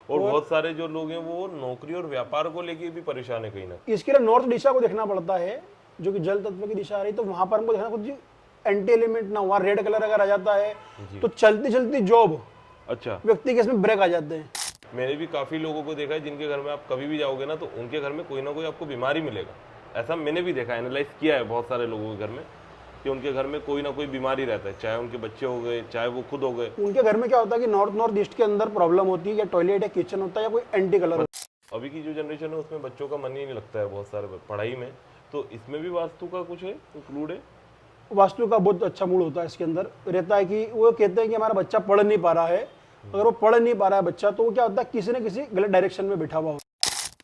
और बहुत सारे जो लोग हैं वो नौकरी और व्यापार को लेके भी परेशान है कहीं ना। इसके लिए नॉर्थ दिशा को देखना पड़ता है, जो कि जल तत्व की दिशा आ रही है, तो वहां पर हमको देखना कुछ एंटी एलिमेंट ना, वहाँ रेड कलर अगर आ जाता है तो चलती चलती जॉब अच्छा, व्यक्ति के इसमें ब्रेक आ जाते हैं। मैंने भी काफी लोगों को देखा है जिनके घर में आप कभी भी जाओगे ना तो उनके घर में कोई ना कोई आपको बीमारी मिलेगा। ऐसा मैंने भी देखा, एनालाइज किया है बहुत सारे लोगों के घर में कि उनके घर में कोई ना कोई बीमारी रहता है, चाहे उनके बच्चे हो गए चाहे वो खुद हो गए। उनके घर में क्या होता है कि नॉर्थ ईस्ट के अंदर प्रॉब्लम होती है, या टॉयलेट या किचन होता है, या कोई एंटी कलर होता है। अभी की जो जनरेशन है उसमें बच्चों का मन ही नहीं लगता है बहुत सारे पढ़ाई में, तो इसमें भी वास्तु का कुछ है, इंक्लूड है। वास्तु का बहुत अच्छा मूड होता है इसके अंदर, रहता है कि वो कहते हैं कि हमारा बच्चा पढ़ नहीं पा रहा है, अगर वो पढ़ नहीं पा रहा है बच्चा, तो वो क्या होता है किसी न किसी गलत डायरेक्शन में बैठा हुआ होता है।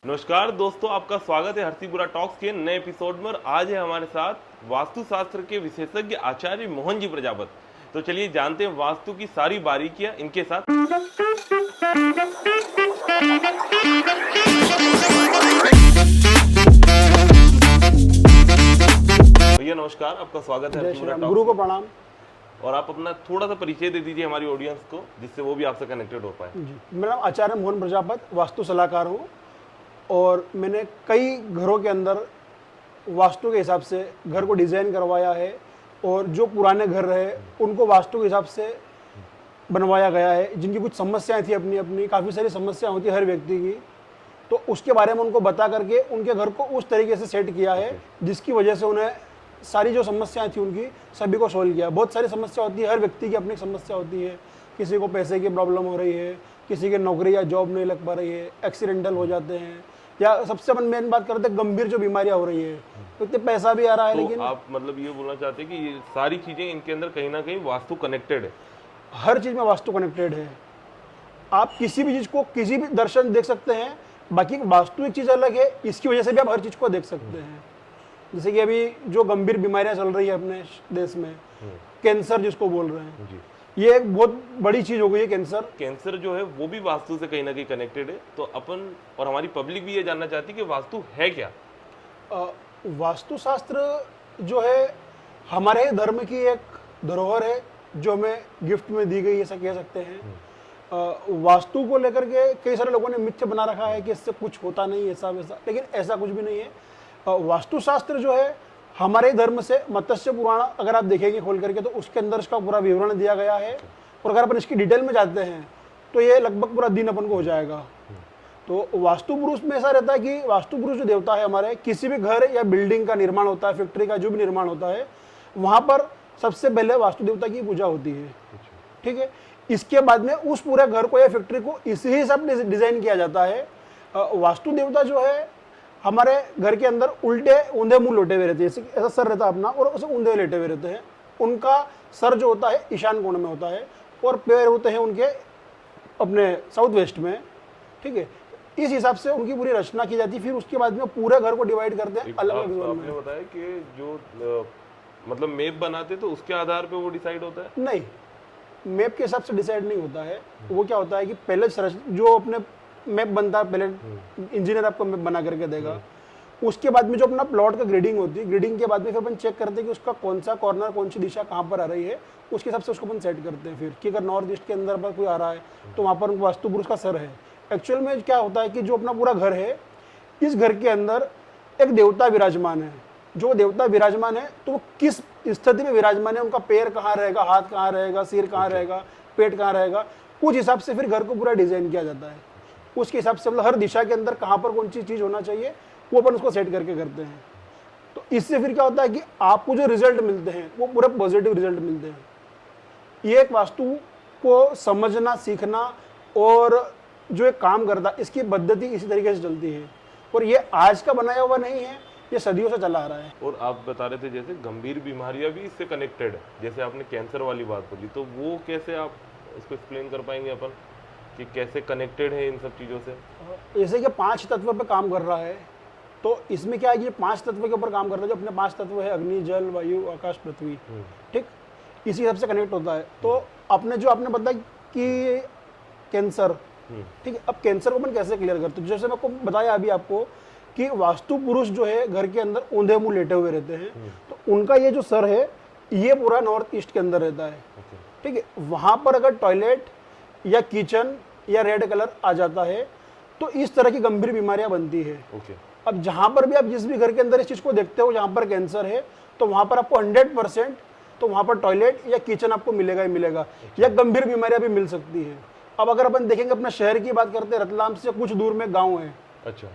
नमस्कार दोस्तों, आपका स्वागत है हरसीपुरा टॉक्स के नए एपिसोड में। और आज है हमारे साथ वास्तुशास्त्र के विशेषज्ञ आचार्य मोहन जी प्रजापत। तो चलिए जानते हैं वास्तु की सारी बारीकियां इनके साथ। भैया नमस्कार, आपका स्वागत है जय श्री हरसीपुरा राम, टॉक्स गुरु को में। प्रणाम। और आप अपना थोड़ा सा परिचय दे दीजिए हमारी ऑडियंस को, जिससे वो भी आपसे कनेक्टेड हो पाए। जी, मेरा नाम आचार्य मोहन प्रजापत, वास्तु सलाहकार हूँ, और मैंने कई घरों के अंदर वास्तु के हिसाब से घर को डिज़ाइन करवाया है, और जो पुराने घर रहे उनको वास्तु के हिसाब से बनवाया गया है। जिनकी कुछ समस्याएं थी, अपनी अपनी काफ़ी सारी समस्याएं होती है हर व्यक्ति की, तो उसके बारे में उनको बता करके उनके घर को उस तरीके से सेट किया है जिसकी वजह से उन्हें सारी जो समस्याएं थी उनकी सभी को सोल्व किया। बहुत सारी समस्या होती है, हर व्यक्ति की अपनी समस्या होती है। किसी को पैसे की प्रॉब्लम हो रही है, किसी की नौकरी या जॉब नहीं लग पा रही है, एक्सीडेंटल हो जाते हैं, या सबसे मेन बात करते हैं गंभीर जो बीमारियां हो रही है, तो इतने पैसा भी आ रहा है तो लेकिन आप मतलब ये बोलना चाहते हैं कि ये सारी चीजें इनके अंदर कहीं ना कहीं वास्तु कनेक्टेड है। हर चीज़ में वास्तु कनेक्टेड है। आप किसी भी चीज़ को किसी भी दर्शन देख सकते हैं, बाकी वास्तु एक चीज़ अलग है, इसकी वजह से भी आप हर चीज़ को देख सकते हैं। जैसे कि अभी जो गंभीर बीमारियां चल रही है अपने देश में, कैंसर जिसको बोल रहे हैं, जी, ये एक बहुत बड़ी चीज़ हो गई है कैंसर। कैंसर जो है वो भी वास्तु से कहीं ना कहीं कनेक्टेड है। तो अपन और हमारी पब्लिक भी ये जानना चाहती है कि वास्तु है क्या। वास्तुशास्त्र जो है हमारे धर्म की एक धरोहर है, जो हमें गिफ्ट में दी गई, ऐसा कह सकते हैं। वास्तु को लेकर के कई सारे लोगों ने मिथ्य बना रखा है कि इससे कुछ होता नहीं, ऐसा वैसा, लेकिन ऐसा कुछ भी नहीं है। वास्तुशास्त्र जो है हमारे धर्म से मत्स्य पुराण अगर आप देखेंगे खोल करके, तो उसके अंदर इसका पूरा विवरण दिया गया है। और अगर अपन इसकी डिटेल में जाते हैं तो ये लगभग पूरा दिन अपन को हो जाएगा। तो वास्तु पुरुष में ऐसा रहता है कि वास्तु पुरुष जो देवता है हमारे, किसी भी घर या बिल्डिंग का निर्माण होता है, फैक्ट्री का जो भी निर्माण होता है, वहाँ पर सबसे पहले वास्तु देवता की पूजा होती है। ठीक है, इसके बाद में उस पूरे घर को या फैक्ट्री को इसी हिसाब से डिजाइन किया जाता है। वास्तु देवता जो है हमारे घर के अंदर उल्टे ऊंधे मुंह लोटे हुए रहते हैं, ऐसा सर रहता है अपना, और उसे ऊंधे लेटे हुए रहते हैं। उनका सर जो होता है ईशान कोण में होता है, और पैर होते हैं उनके अपने साउथ वेस्ट में। ठीक है, इस हिसाब से उनकी पूरी रचना की जाती है। फिर उसके बाद में पूरे घर को डिवाइड करते हैं अलग अलग जोन में। आपने बताया कि जो मतलब मैप बनाते तो उसके आधार पे वो डिसाइड होता है। नहीं, मैप के हिसाब से डिसाइड नहीं होता है। वो क्या होता है कि पहले जो अपने मैप बनता है, पहले इंजीनियर आपको मैप बना करके देगा। उसके बाद में जो अपना प्लॉट का ग्रेडिंग होती है, ग्रेडिंग के बाद में फिर अपन चेक करते हैं कि उसका कौन सा कॉर्नर, कौन सी दिशा कहाँ पर आ रही है, उसके हिसाब से उसको अपन सेट करते हैं। फिर कि अगर नॉर्थ ईस्ट के अंदर पर कोई आ रहा है तो वहाँ पर वास्तु पुरुष का सर है। एक्चुअल में क्या होता है कि जो अपना पूरा घर है, इस घर के अंदर एक देवता विराजमान है। जो देवता विराजमान है तो वो किस स्थिति में विराजमान है, उनका पैर कहाँ रहेगा, हाथ कहाँ रहेगा, सिर कहाँ रहेगा, पेट कहाँ रहेगा, उस हिसाब से फिर घर को पूरा डिजाइन किया जाता है। उसके हिसाब से मतलब हर दिशा के अंदर कहाँ पर कौन सी चीज़ होना चाहिए वो अपन उसको सेट करके करते हैं। तो इससे फिर क्या होता है कि आपको जो रिजल्ट मिलते हैं वो पूरे पॉजिटिव रिजल्ट मिलते हैं। ये एक वास्तु को समझना, सीखना और जो एक काम करता है, इसकी पद्धति इसी तरीके से चलती है। और ये आज का बनाया हुआ नहीं है, ये सदियों से चला आ रहा है। और आप बता रहे थे जैसे गंभीर बीमारियां भी इससे कनेक्टेड है, जैसे आपने कैंसर वाली बात बोली, तो वो कैसे आप इसको एक्सप्लेन कर पाएंगे अपन कि कैसे कनेक्टेड है इन सब चीज़ों से। जैसे कि 5 तत्व पे काम कर रहा है, तो इसमें क्या है कि 5 तत्व के ऊपर काम कर रहा है। जो अपने 5 तत्व है, अग्नि, जल, वायु, आकाश, पृथ्वी, ठीक, इसी हिसाब से कनेक्ट होता है। तो अपने जो आपने बताया कि कैंसर, ठीक है, अब कैंसर को अपन कैसे क्लियर करते हैं, जैसे मैं आपको बताया अभी आपको कि वास्तु पुरुष जो है घर के अंदर ऊंधे मुंह लेटे हुए रहते हैं, तो उनका ये जो सर है ये पूरा नॉर्थ ईस्ट के अंदर रहता है। ठीक है, वहाँ पर अगर टॉयलेट या किचन या रेड कलर आ जाता है, तो इस तरह की गंभीर बीमारियां बनती है। ओके। अब जहां पर भी आप जिस भी घर के अंदर इस चीज को देखते हो, जहां पर कैंसर है, तो वहां पर आपको 100% तो वहां पर टॉयलेट या किचन आपको मिलेगा ही मिलेगा, या गंभीर बीमारियां भी मिल सकती है। अब अगर अपन देखेंगे अपना शहर की बात करते हैं, रतलाम से कुछ दूर में गाँव है अच्छा।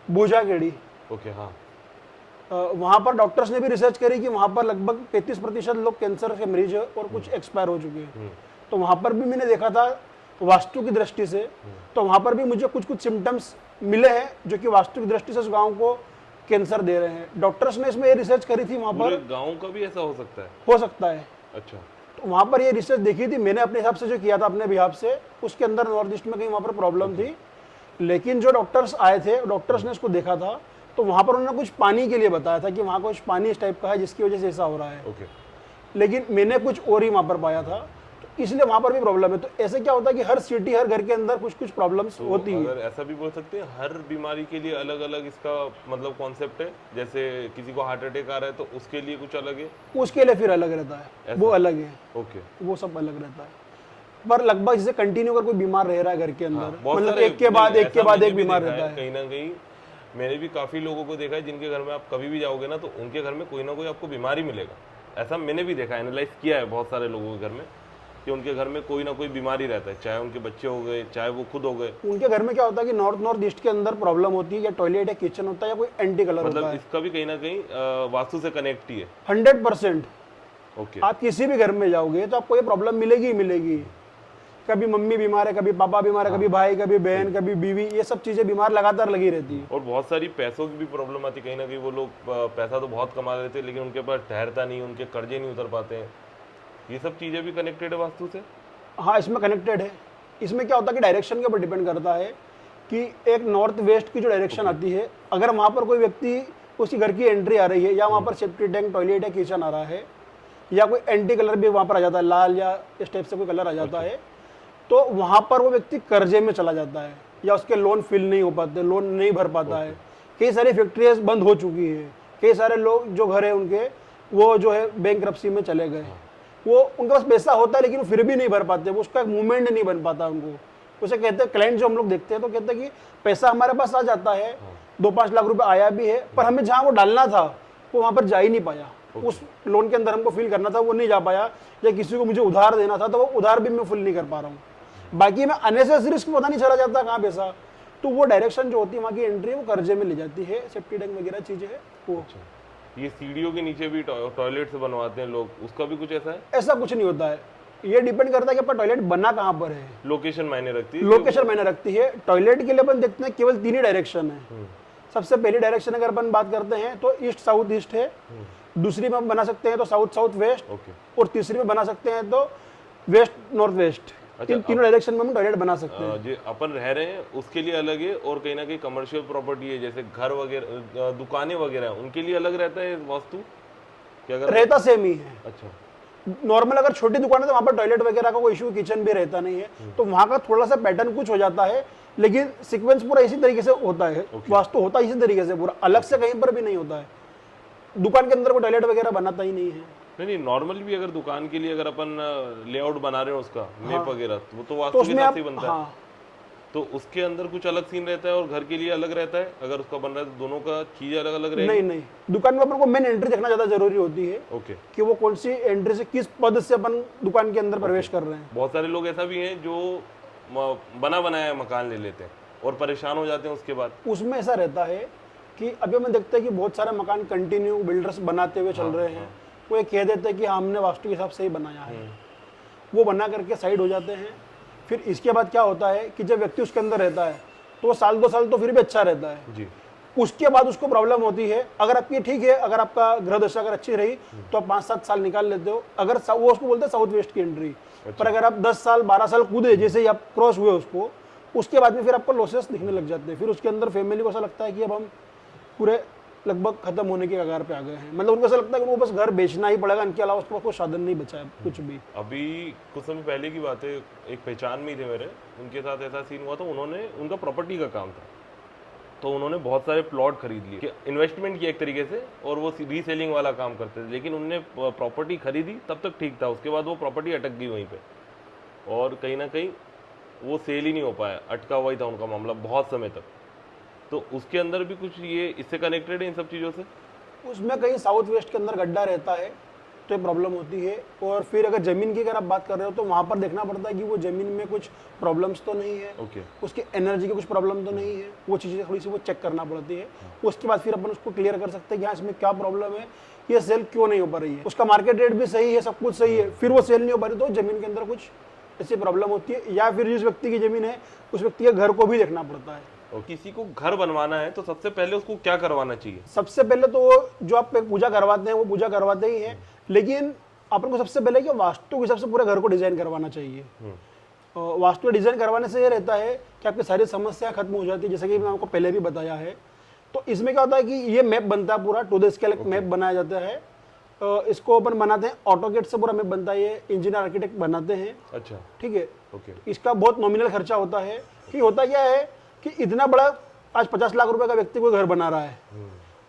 बूझाखेड़ी। ओके। हाँ। वहां पर डॉक्टर्स ने भी रिसर्च करी कि वहां पर लगभग 33% लोग कैंसर के मरीज है और कुछ एक्सपायर हो चुके हैं। तो वहां पर भी मैंने देखा था वास्तु की दृष्टि से, तो वहां पर भी मुझे कुछ कुछ सिम्टम्स मिले हैं जो कि वास्तु की दृष्टि से उस गांव को कैंसर दे रहे हैं। डॉक्टर्स ने इसमें ये रिसर्च करी थी, वहां पूरे पर गांव का भी ऐसा हो सकता है? हो सकता है। अच्छा। तो वहां पर ये रिसर्च देखी थी मैंने अपने हिसाब से, जो किया था अपने बिहाफ से, उसके अंदर नॉर्थ ईस्ट में कहीं वहां पर प्रॉब्लम थी। लेकिन जो डॉक्टर्स आए थे, डॉक्टर्स ने इसको देखा था, तो वहां पर उन्होंने कुछ पानी के लिए बताया था कि वहां कुछ पानी इस टाइप का है जिसकी वजह से ऐसा हो रहा है। ओके। लेकिन मैंने कुछ और ही वहां पर पाया था, तो इसलिए वहां पर भी प्रॉब्लम है। तो ऐसे क्या होता है कि हर सिटी, हर घर के अंदर कुछ कुछ प्रॉब्लम्स तो होती है। अगर ऐसा भी बोल सकते हैं हर बीमारी के लिए अलग अलग इसका मतलब कॉन्सेप्ट है, जैसे किसी को हार्ट अटैक आ रहा है तो उसके लिए कुछ अलग है, उसके लिए फिर अलग रहता है, वो अलग है। ओके। वो सब अलग रहता है। पर लगभग जैसे कंटिन्यू अगर कोई बीमार रह रहा है घर के अंदर, बहुत मतलब सारे एक के बाद एक ऐसा के बाद मैंने एक भी बीमार देखा रहता है। कहीं ना कहीं मैंने भी काफी लोगों को देखा है जिनके घर में आप कभी भी जाओगे ना तो उनके घर में कोई ना कोई आपको बीमारी मिलेगा। ऐसा मैंने भी देखा, एनालाइज किया है बहुत सारे लोगों के घर में कि उनके घर में कोई ना कोई बीमारी रहता है, चाहे उनके बच्चे हो गए, चाहे वो खुद हो गए। उनके घर में क्या होता है कि नॉर्थ ईस्ट के अंदर प्रॉब्लम होती है, या टॉयलेट या किचन होता है, या कोई एंटी कलर होता मतलब है। इसका भी कहीं ना कहीं वास्तु से कनेक्ट ही है। 100%। ओके। आप किसी भी घर में जाओगे तो आपको ये प्रॉब्लम मिलेगी ही मिलेगी। कभी मम्मी बीमार है, कभी पापा बीमार है, कभी भाई, कभी बहन, कभी बीवी, ये सब चीजें बीमार लगातार लगी रहती है। और बहुत सारी पैसों की भी प्रॉब्लम आती है, कहीं ना कहीं वो लोग पैसा तो बहुत कमा लेते हैं लेकिन उनके पास ठहरता नहीं, उनके कर्जे नहीं उतर पाते हैं। ये सब चीजें भी कनेक्टेड है वास्तु से? हाँ, इसमें कनेक्टेड है। इसमें क्या होता है कि डायरेक्शन के ऊपर डिपेंड करता है कि एक नॉर्थ वेस्ट की जो डायरेक्शन आती है, अगर वहाँ पर कोई व्यक्ति, उसकी घर की एंट्री आ रही है, या वहाँ पर सेफ्टी टैंक, टॉयलेट या किचन आ रहा है, या कोई एंटी कलर भी वहाँ पर आ जाता है, लाल या इस टाइप से कोई कलर आ जाता है, तो वहाँ पर वो व्यक्ति कर्जे में चला जाता है, या उसके लोन फिल नहीं हो पाते, लोन नहीं भर पाता है। कई सारी फैक्ट्रीज बंद हो चुकी है, कई सारे लोग जो घर है उनके, वो जो है बैंकरप्सी में चले गए। वो उनके पास पैसा होता है लेकिन वो फिर भी नहीं भर पाते, वो उसका एक मूवमेंट नहीं बन पाता उनको। उसे कहते हैं, क्लाइंट जो हम लोग देखते हैं तो कहते हैं कि पैसा हमारे पास आ जाता है, 2-5 लाख रुपए आया भी है, पर हमें जहाँ वो डालना था वो वहाँ पर जा ही नहीं पाया। उस लोन के अंदर हमको फिल करना था वो नहीं जा पाया, या किसी को मुझे उधार देना था तो वो उधार भी मैं फुल नहीं कर पा रहा हूँ। बाकी में अननेसेसरी रिस्क पता नहीं चला जाता कहाँ पैसा। तो वो डायरेक्शन जो होती है वहाँ की एंट्री, वो कर्जे में ले जाती है, सेफ्टी टैंक वगैरह चीजें है वो। ये सीढ़ियों के नीचे भी टॉयलेट से बनवाते हैं लोग, उसका भी कुछ ऐसा है? ऐसा कुछ नहीं होता है, ये डिपेंड करता है कि आपका टॉयलेट बना कहाँ पर है। लोकेशन मायने रखती है? लोकेशन मायने रखती है। टॉयलेट के लिए अपन देखते हैं केवल 3 ही डायरेक्शन है। सबसे पहली डायरेक्शन अगर अपन बात करते हैं तो ईस्ट साउथ ईस्ट है, दूसरी में बना सकते हैं तो साउथ साउथ वेस्ट, और तीसरी में बना सकते हैं तो वेस्ट नॉर्थ वेस्ट। अच्छा, तीनों डायरेक्शन में हम टॉयलेट बना सकते हैं। जो अपन रह रहे हैं उसके लिए अलग है, और कहीं ना कहीं कमर्शियल प्रॉपर्टी है जैसे घर वगैरह, दुकानें वगैरह, उनके लिए अलग रहता है वास्तु क्या? अगर रहता सेम ही है। अच्छा। नॉर्मल अगर छोटी दुकान है तो वहाँ पर टॉयलेट वगैरह का कोई इशू, किचन भी रहता नहीं है, तो वहाँ का थोड़ा सा पैटर्न कुछ हो जाता है, लेकिन सीक्वेंस पूरा इसी तरीके से होता है। वास्तु होता इसी तरीके से पूरा, अलग से कहीं पर भी नहीं होता है। दुकान के अंदर कोई टॉयलेट वगैरह बनाता ही नहीं है। नहीं, नॉर्मल भी अगर दुकान के लिए अगर अपन लेआउट बना रहे हो उसका मेप वगैरह, वो तो वास्तु तो के उसमें हिसाब आप से बनता है, तो उसके अंदर कुछ अलग सीन रहता है और घर के लिए अलग रहता है। अगर उसका बन रहा है तो दोनों का चीज अलग अलग रहेगी? नहीं, दुकान में अपन को मेन एंट्री देखना ज्यादा जरूरी होती है। ओके। कि वो कौन सी एंट्री से, किस पद से अपन दुकान के अंदर प्रवेश कर रहे हैं। बहुत सारे लोग ऐसा भी हैं जो बना बनाया मकान ले लेते हैं और परेशान हो जाते हैं उसके बाद। उसमें ऐसा रहता है कि अभी हम देखते हैं कि बहुत सारे मकान कंटिन्यू बिल्डर्स बनाते हुए चल रहे हैं, वो ये कह देते हैं कि हमने वास्तु के हिसाब से ही बनाया है, वो बना करके साइड हो जाते हैं। फिर इसके बाद क्या होता है कि जब व्यक्ति उसके अंदर रहता है तो वो 1-2 साल तो फिर भी अच्छा रहता है जी। उसके बाद उसको प्रॉब्लम होती है। अगर आपकी ठीक है, अगर आपका ग्रह दशा अगर अच्छी रही तो आप 5-7 साल निकाल लेते हो, अगर वो उसको बोलते हैं साउथ वेस्ट की एंट्री। पर अगर आप 10 साल 12 साल कूदे, जैसे ही आप क्रॉस हुए उसको, उसके बाद में फिर आपको लॉसेस दिखने लग जाते हैं। फिर उसके अंदर फैमिली को ऐसा लगता है कि अब हम पूरे लगभग खत्म होने के कगार पे आ गए हैं। मतलब उनको ऐसा लगता है कि वो बस घर बेचना ही पड़ेगा, इनके अलावा उसके पास कोई साधन नहीं बचा है कुछ भी। अभी कुछ समय पहले की बात है, एक पहचान में ही थे मेरे, उनके साथ ऐसा सीन हुआ था, उनका प्रॉपर्टी का काम था, तो उन्होंने बहुत सारे प्लॉट खरीद लिए, इन्वेस्टमेंट किया एक तरीके से, और वो रीसेलिंग वाला काम करते थे। लेकिन उनने प्रॉपर्टी खरीदी तब तक ठीक था, उसके बाद वो प्रॉपर्टी अटक गई वहीं पे, और कहीं ना कहीं वो सेल ही नहीं हो पाया, अटका हुआ ही था उनका मामला बहुत समय तक। तो उसके अंदर भी कुछ ये इससे कनेक्टेड है इन सब चीज़ों से? उसमें कहीं साउथ वेस्ट के अंदर गड्ढा रहता है तो ये प्रॉब्लम होती है। और फिर अगर ज़मीन की अगर आप बात कर रहे हो तो वहाँ पर देखना पड़ता है कि वो ज़मीन में कुछ प्रॉब्लम्स तो नहीं है, ओके। उसकी एनर्जी की कुछ प्रॉब्लम तो नहीं है, वो चीज़ें थोड़ी सी वो चेक करना पड़ती है। उसके बाद फिर अपन उसको क्लियर कर सकते हैं कि हाँ इसमें क्या प्रॉब्लम है, ये सेल क्यों नहीं हो पा रही है। उसका मार्केट रेट भी सही है, सब कुछ सही है, फिर वो सेल नहीं हो पा रही तो ज़मीन के अंदर कुछ ऐसी प्रॉब्लम होती है। या फिर जिस व्यक्ति की ज़मीन है उस व्यक्ति के घर को भी देखना पड़ता है। और किसी को घर बनवाना है तो सबसे पहले उसको क्या करवाना चाहिए? सबसे पहले तो वो जो आप पूजा करवाते हैं वो पूजा करवाते ही हैं, लेकिन अपन को सबसे पहले कि वास्तु के हिसाब से पूरे घर को डिजाइन करवाना चाहिए। वास्तु डिजाइन करवाने से ये रहता है कि आपकी सारी समस्या खत्म हो जाती है, जैसे कि मैंने आपको पहले भी बताया है। तो इसमें क्या होता है कि ये मैप बनता है, पूरा टू द स्केल मैप बनाया जाता है। इसको अपन बनाते हैं ऑटोकेड से, पूरा मैप बनता है, ये इंजीनियर आर्किटेक्ट बनाते हैं। अच्छा, ठीक है। ओके। इसका बहुत नॉमिनल खर्चा होता है। कि होता क्या है कि इतना बड़ा आज 50 लाख रुपए का व्यक्ति कोई घर बना रहा है,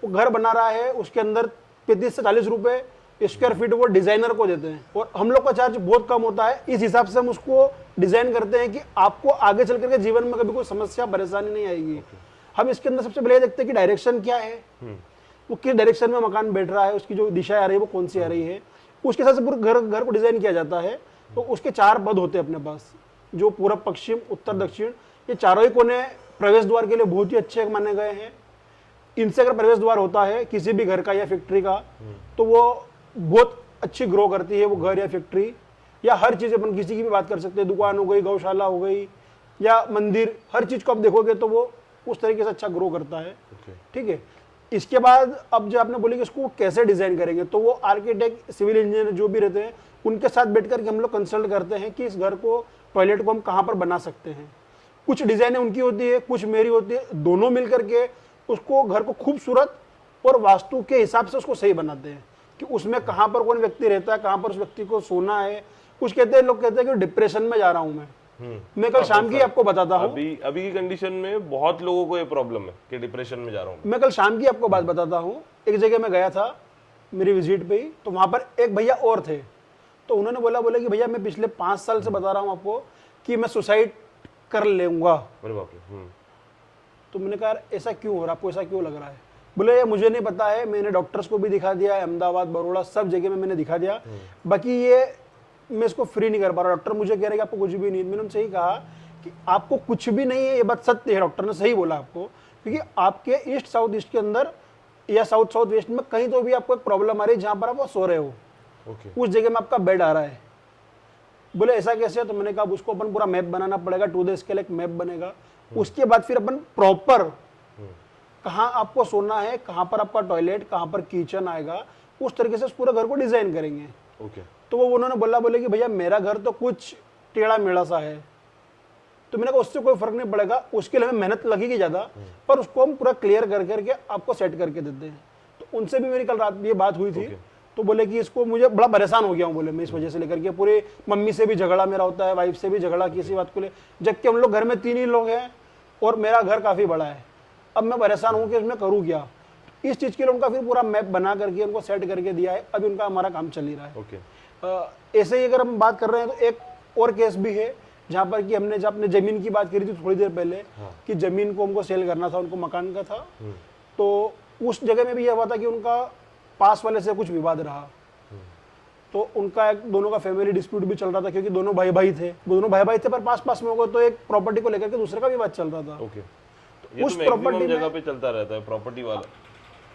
वो घर बना रहा है, उसके अंदर 35 से 40 रुपए स्क्वायर फीट वो डिजाइनर को देते हैं, और हम लोग का चार्ज बहुत कम होता है। इस हिसाब से हम उसको डिजाइन करते हैं कि आपको आगे चल करके जीवन में कभी कोई समस्या परेशानी नहीं आएगी। हम इसके अंदर सबसे पहले देखते हैं कि डायरेक्शन क्या है, वो किस डायरेक्शन में मकान बैठ रहा है, उसकी जो दिशा आ रही है वो कौन सी आ रही है, उसके हिसाब से पूरे घर को डिजाइन किया जाता है। तो उसके 4 पद होते हैं अपने पास, जो पूर्व, पश्चिम, उत्तर, दक्षिण, ये चारों ही कोने प्रवेश द्वार के लिए बहुत ही अच्छे माने गए हैं। इनसे अगर प्रवेश द्वार होता है किसी भी घर का या फैक्ट्री का, तो वो बहुत अच्छी ग्रो करती है, वो घर या फैक्ट्री या हर चीज़। अपन किसी की भी बात कर सकते हैं, दुकान हो गई, गौशाला हो गई या मंदिर, हर चीज़ को आप देखोगे तो वो उस तरीके से अच्छा ग्रो करता है। ठीक है। इसके बाद अब जो आपने बोले कि इसको कैसे डिजाइन करेंगे, तो वो आर्किटेक्ट, सिविल इंजीनियर जो भी रहते हैं उनके साथ बैठ करके हम लोग कंसल्ट करते हैं कि इस घर को, टॉयलेट को हम कहाँ पर बना सकते हैं। कुछ डिजाइनें उनकी होती है, कुछ मेरी होती है, दोनों मिल करके उसको घर को खूबसूरत और वास्तु के हिसाब से उसको सही बनाते हैं कि उसमें कहाँ पर कौन व्यक्ति रहता है, कहाँ पर उस व्यक्ति को सोना है। कुछ कहते हैं, लोग कहते हैं कि डिप्रेशन में जा रहा हूँ मैं कल शाम की आपको बताता हूँ। अभी की कंडीशन में बहुत लोगों को ये प्रॉब्लम है कि डिप्रेशन में जा रहा हूँ। मैं कल शाम की आपको बात बताता हूँ। एक जगह मैं गया था मेरी विजिट पे ही, तो वहाँ पर एक भैया और थे, तो उन्होंने बोला कि भैया मैं पिछले 5 साल से बता रहा हूँ आपको कि मैं सुसाइड कर लेऊंगा। अरे बाप रे। तो मैंने कहा ऐसा क्यों हो रहा है, आपको ऐसा क्यों लग रहा है? बोले मुझे नहीं पता है, मैंने डॉक्टर्स को भी दिखा दिया, अहमदाबाद, बड़ौदा, सब जगह में मैंने दिखा दिया, बाकी ये मैं इसको फ्री नहीं कर पा रहा। डॉक्टर मुझे कह रहे कि आपको कुछ भी नहीं। मैंने उनसे ही कहा कि आपको कुछ भी नहीं है, ये बात सत्य है, डॉक्टर ने सही बोला आपको, क्योंकि आपके ईस्ट साउथ ईस्ट के अंदर या साउथ साउथ वेस्ट में कहीं तो भी आपको एक प्रॉब्लम आ रही है जहाँ पर आप सो रहे हो, उस जगह में आपका बेड आ रहा है। बोले ऐसा कैसे है? तो मैंने कहा उसको अपन पूरा मैप बनाना पड़ेगा, टू द स्केल एक मैप बनेगा। उसके बाद फिर अपन प्रॉपर कहाँ आपको सोना है, कहाँ पर आपका टॉयलेट, कहाँ पर किचन आएगा, उस तरीके से उस पूरे घर को डिजाइन करेंगे। तो वो उन्होंने बोले कि भैया मेरा घर तो कुछ टेढ़ा मेढ़ा सा है। तो मैंने कहा उससे कोई फर्क नहीं पड़ेगा, उसके लिए हमें मेहनत लगेगी ज़्यादा, पर उसको हम पूरा क्लियर कर करके आपको सेट करके देते हैं। तो उनसे भी मेरी कल रात ये बात हुई थी। तो बोले कि इसको मुझे बड़ा परेशान हो गया हूँ, बोले मैं इस वजह से लेकर के, पूरे मम्मी से भी झगड़ा मेरा होता है, वाइफ से भी झगड़ा किसी बात को ले, जबकि हम लोग घर में 3 ही लोग हैं और मेरा घर काफ़ी बड़ा है। अब मैं परेशान हूँ कि इसमें करूँ क्या। इस चीज़ के लिए उनका फिर पूरा मैप बना करके उनको सेट करके दिया है। अभी उनका हमारा काम चल ही रहा है। ऐसे ही अगर हम बात कर रहे हैं तो एक और केस भी है जहाँ पर कि हमने जब अपने ज़मीन की बात करी थी थोड़ी देर पहले, कि ज़मीन को हमको सेल करना था, उनको मकान का था। तो उस जगह में भी यह हुआ था कि उनका पास वाले से कुछ विवाद रहा, तो उनका दोनों का फैमिली डिस्प्यूट भी चल रहा था, क्योंकि दोनों भाई भाई थे, पर पास में हो गए, तो एक प्रॉपर्टी को लेकर के दूसरे का विवाद चल रहा था। तो उस प्रॉपर्टी जगह पे चलता रहता है प्रॉपर्टी वाला,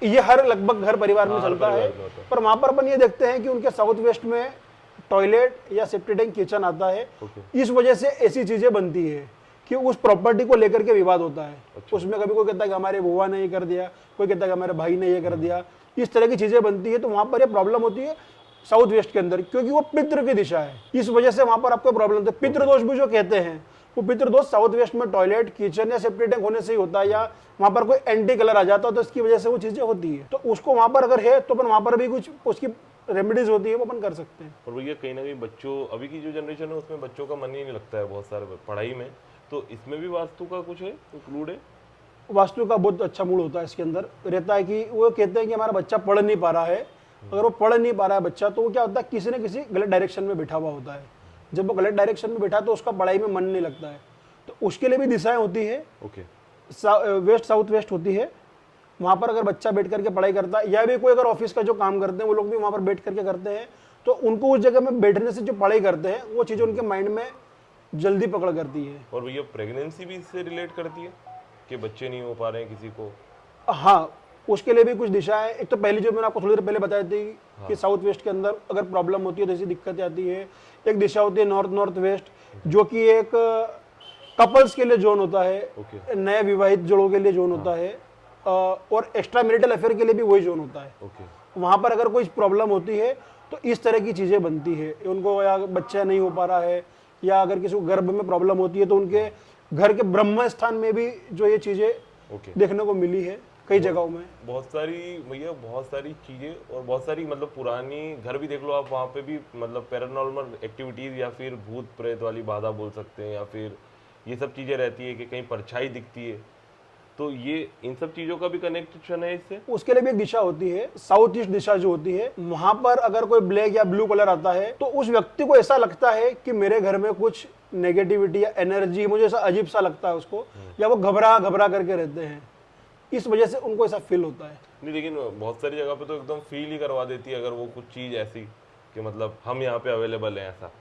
ये हर लगभग घर परिवार में चलता है। पर वहां पर अपन ये देखते हैं कि उनके साउथ वेस्ट में टॉयलेट या सेप्टिक टैंक, किचन आता है। इस वजह से ऐसी चीजें बनती है कि उस प्रॉपर्टी को लेकर के विवाद होता है। उसमें कभी कोई कहता है कि हमारे बुआ ने ये कर दिया, कोई कहता है कि हमारे भाई ने ये कर दिया, इस तरह की चीजें बनती है। तो वहां पर ये प्रॉब्लम होती है साउथ वेस्ट के अंदर, क्योंकि वो पितृ की दिशा है। इस वजह से वहां पर आपको प्रॉब्लम होता है। पितृदोष भी जो कहते हैं, वो पितृदोष साउथ वेस्ट में टॉयलेट, किचन या सेप्टिक टैंक होने से ही होता है, या वहां पर कोई एंटी कलर आ जाता है, तो इसकी वजह से वो चीजें होती है। तो उसको वहां पर अगर है तो अपन वहां पर भी कुछ उसकी रेमेडीज होती है, वो अपन कर सकते हैं। और भैया कहीं ना कहीं बच्चों, अभी की जो जनरेशन है उसमें बच्चों का मन ही नहीं लगता है बहुत सारे पढ़ाई में, तो इसमें भी वास्तु का कुछ है, इंक्लूड है? वास्तु का बहुत अच्छा मूड होता है इसके अंदर, रहता है कि वो कहते हैं कि हमारा बच्चा पढ़ नहीं पा रहा है। अगर वो पढ़ नहीं पा रहा है बच्चा, तो वो क्या होता है, किसी न किसी गलत डायरेक्शन में बैठा हुआ होता है। जब वो गलत डायरेक्शन में बैठा तो उसका पढ़ाई में मन नहीं लगता है। तो उसके लिए भी दिशाएं होती है, ओके। वेस्ट साउथ वेस्ट होती है। वहाँ पर अगर बच्चा बैठ करके पढ़ाई करता है, या भी कोई अगर ऑफिस का जो काम करते हैं वो लोग भी वहाँ पर बैठ करके करते हैं, तो उनको उस जगह में बैठने से जो पढ़ाई करते हैं वो चीज़ें उनके माइंड में जल्दी पकड़ करती है। और भैया प्रेगनेंसी भी इससे रिलेट करती है कि बच्चे नहीं हो पा रहे हैं किसी को? हाँ, उसके लिए भी कुछ दिशा है। एक तो पहली जो मैंने आपको थोड़ी देर पहले बताई थी कि साउथ वेस्ट के अंदर अगर प्रॉब्लम होती है तो ऐसी दिक्कतें आती है। एक दिशा होती है नॉर्थ नॉर्थ वेस्ट, जो कि एक कपल्स के लिए जोन होता है, ओके। नए विवाहित जोड़ों के लिए जोन होता है, और एक्स्ट्रा मैरिटल अफेयर के लिए भी वही जोन होता है। ओके। वहाँ पर अगर कोई प्रॉब्लम होती है तो इस तरह की चीज़ें बनती है। उनको या बच्चा नहीं हो पा रहा है, या अगर किसी को गर्भ में प्रॉब्लम होती है तो उनके घर के ब्रह्म स्थान में भी जो ये चीज़ें ओके। देखने को मिली है कई जगहों में। बहुत सारी भैया, बहुत सारी चीजें और बहुत सारी मतलब पुरानी घर भी देख लो आप, वहाँ पे भी मतलब पैरानॉर्मल एक्टिविटीज या फिर भूत प्रेत वाली बाधा बोल सकते हैं, या फिर ये सब चीजें रहती है कि कहीं परछाई दिखती है, तो ये इन सब चीजों का भी कनेक्शन है इससे? उसके लिए भी एक दिशा होती है, साउथ ईस्ट दिशा जो होती है। वहां पर अगर कोई ब्लैक या ब्लू कलर आता है तो उस व्यक्ति को ऐसा लगता है कि मेरे घर में कुछ नेगेटिविटी या एनर्जी, मुझे ऐसा अजीब सा लगता है उसको, या वो घबरा घबरा करके रहते हैं, इस वजह से उनको ऐसा फील होता है। नहीं, लेकिन बहुत सारी जगह पे तो एकदम फील ही करवा देती है अगर वो कुछ चीज ऐसी कि मतलब हम यहाँ पे अवेलेबल हैं ऐसा।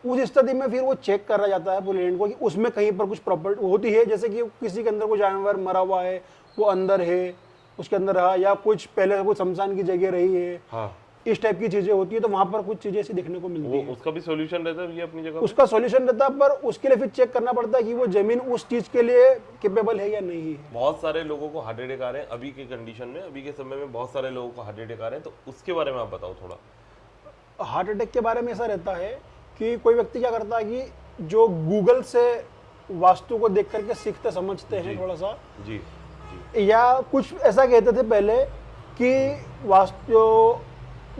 उस स्थिति में फिर वो चेक करा जाता है पूरे लैंड को कि उसमें कहीं पर कुछ प्रॉपर्टी होती है, जैसे कि किसी के अंदर कोई जानवर मरा हुआ है, वो अंदर है, उसके अंदर रहा, या कुछ पहले कोई शमशान की जगह रही है, हाँ। इस टाइप की चीजें होती है, तो वहां पर कुछ चीजें ऐसी देखने को मिलती वो है। उसका भी सॉल्यूशन रहता है ये अपनी जगह पे? उसका सॉल्यूशन रहता है, पर उसके लिए फिर चेक करना पड़ता है कि वो जमीन उस चीज के लिए कैपेबल है या नहीं है। बहुत सारे लोगों को हार्ट अटैक आ रहे हैं अभी के कंडीशन में, अभी के समय में बहुत सारे लोगों को हार्ट अटैक आ रहे हैं, तो उसके बारे में आप बताओ थोड़ा। हार्ट अटैक के बारे में ऐसा रहता है कि कोई व्यक्ति क्या करता है कि जो गूगल से वास्तु को देख करके सीखते समझते हैं थोड़ा सा, जी जी, या कुछ ऐसा कहते थे पहले कि वास्तु जो